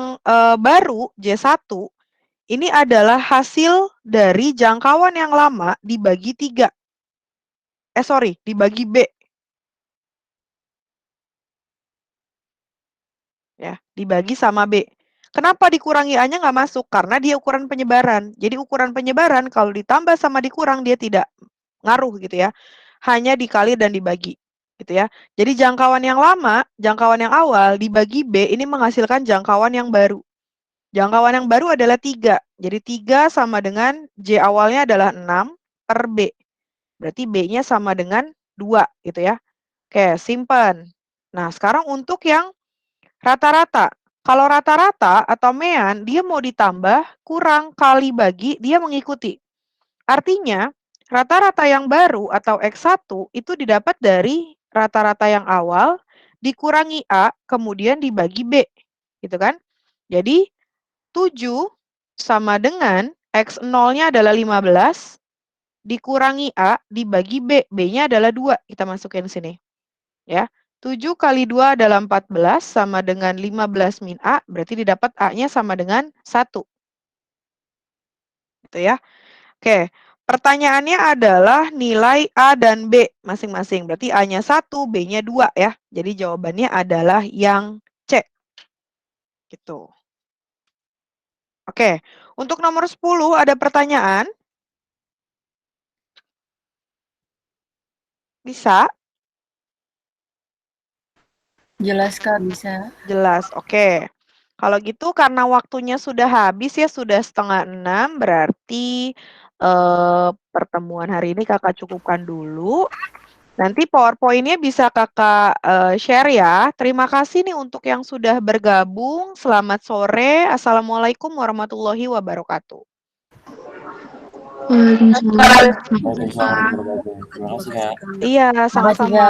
baru, J1, ini adalah hasil dari jangkauan yang lama dibagi 3. Dibagi B. Ya, dibagi sama B. Kenapa dikurangi A-nya nggak masuk? Karena dia ukuran penyebaran. Jadi ukuran penyebaran kalau ditambah sama dikurang dia tidak ngaruh gitu ya. Hanya dikali dan dibagi gitu ya. Jadi jangkauan yang lama, jangkauan yang awal dibagi B ini menghasilkan jangkauan yang baru. Jangkauan yang baru adalah 3. Jadi 3 sama dengan J awalnya adalah 6 per B. Berarti B-nya sama dengan 2 gitu ya. Oke, simpan. Nah, sekarang untuk yang rata-rata. Kalau rata-rata atau mean, dia mau ditambah, kurang, kali, bagi, dia mengikuti. Artinya, rata-rata yang baru atau X1 itu didapat dari rata-rata yang awal, dikurangi A, kemudian dibagi B. Gitu kan? Jadi, 7 sama dengan X0-nya adalah 15, dikurangi A, dibagi B. B-nya adalah 2, kita masukin sini. Ya. 7 kali 2 adalah 14, sama dengan 15 min A, berarti didapat A-nya sama dengan 1. Gitu ya. Oke, pertanyaannya adalah nilai A dan B masing-masing. Berarti A-nya 1, B-nya 2 ya. Jadi jawabannya adalah yang C. Gitu. Oke, untuk nomor 10 ada pertanyaan? Bisa? Jelas, Kak, bisa. Jelas, oke. Kalau gitu karena waktunya sudah habis ya, sudah 5:30, berarti pertemuan hari ini Kakak cukupkan dulu. Nanti PowerPoint-nya bisa Kakak share ya. Terima kasih nih untuk yang sudah bergabung. Selamat sore. Assalamualaikum warahmatullahi wabarakatuh. Waalaikumsalam warahmatullahi wabarakatuh. Terima kasih, Kak. Iya, sama-sama.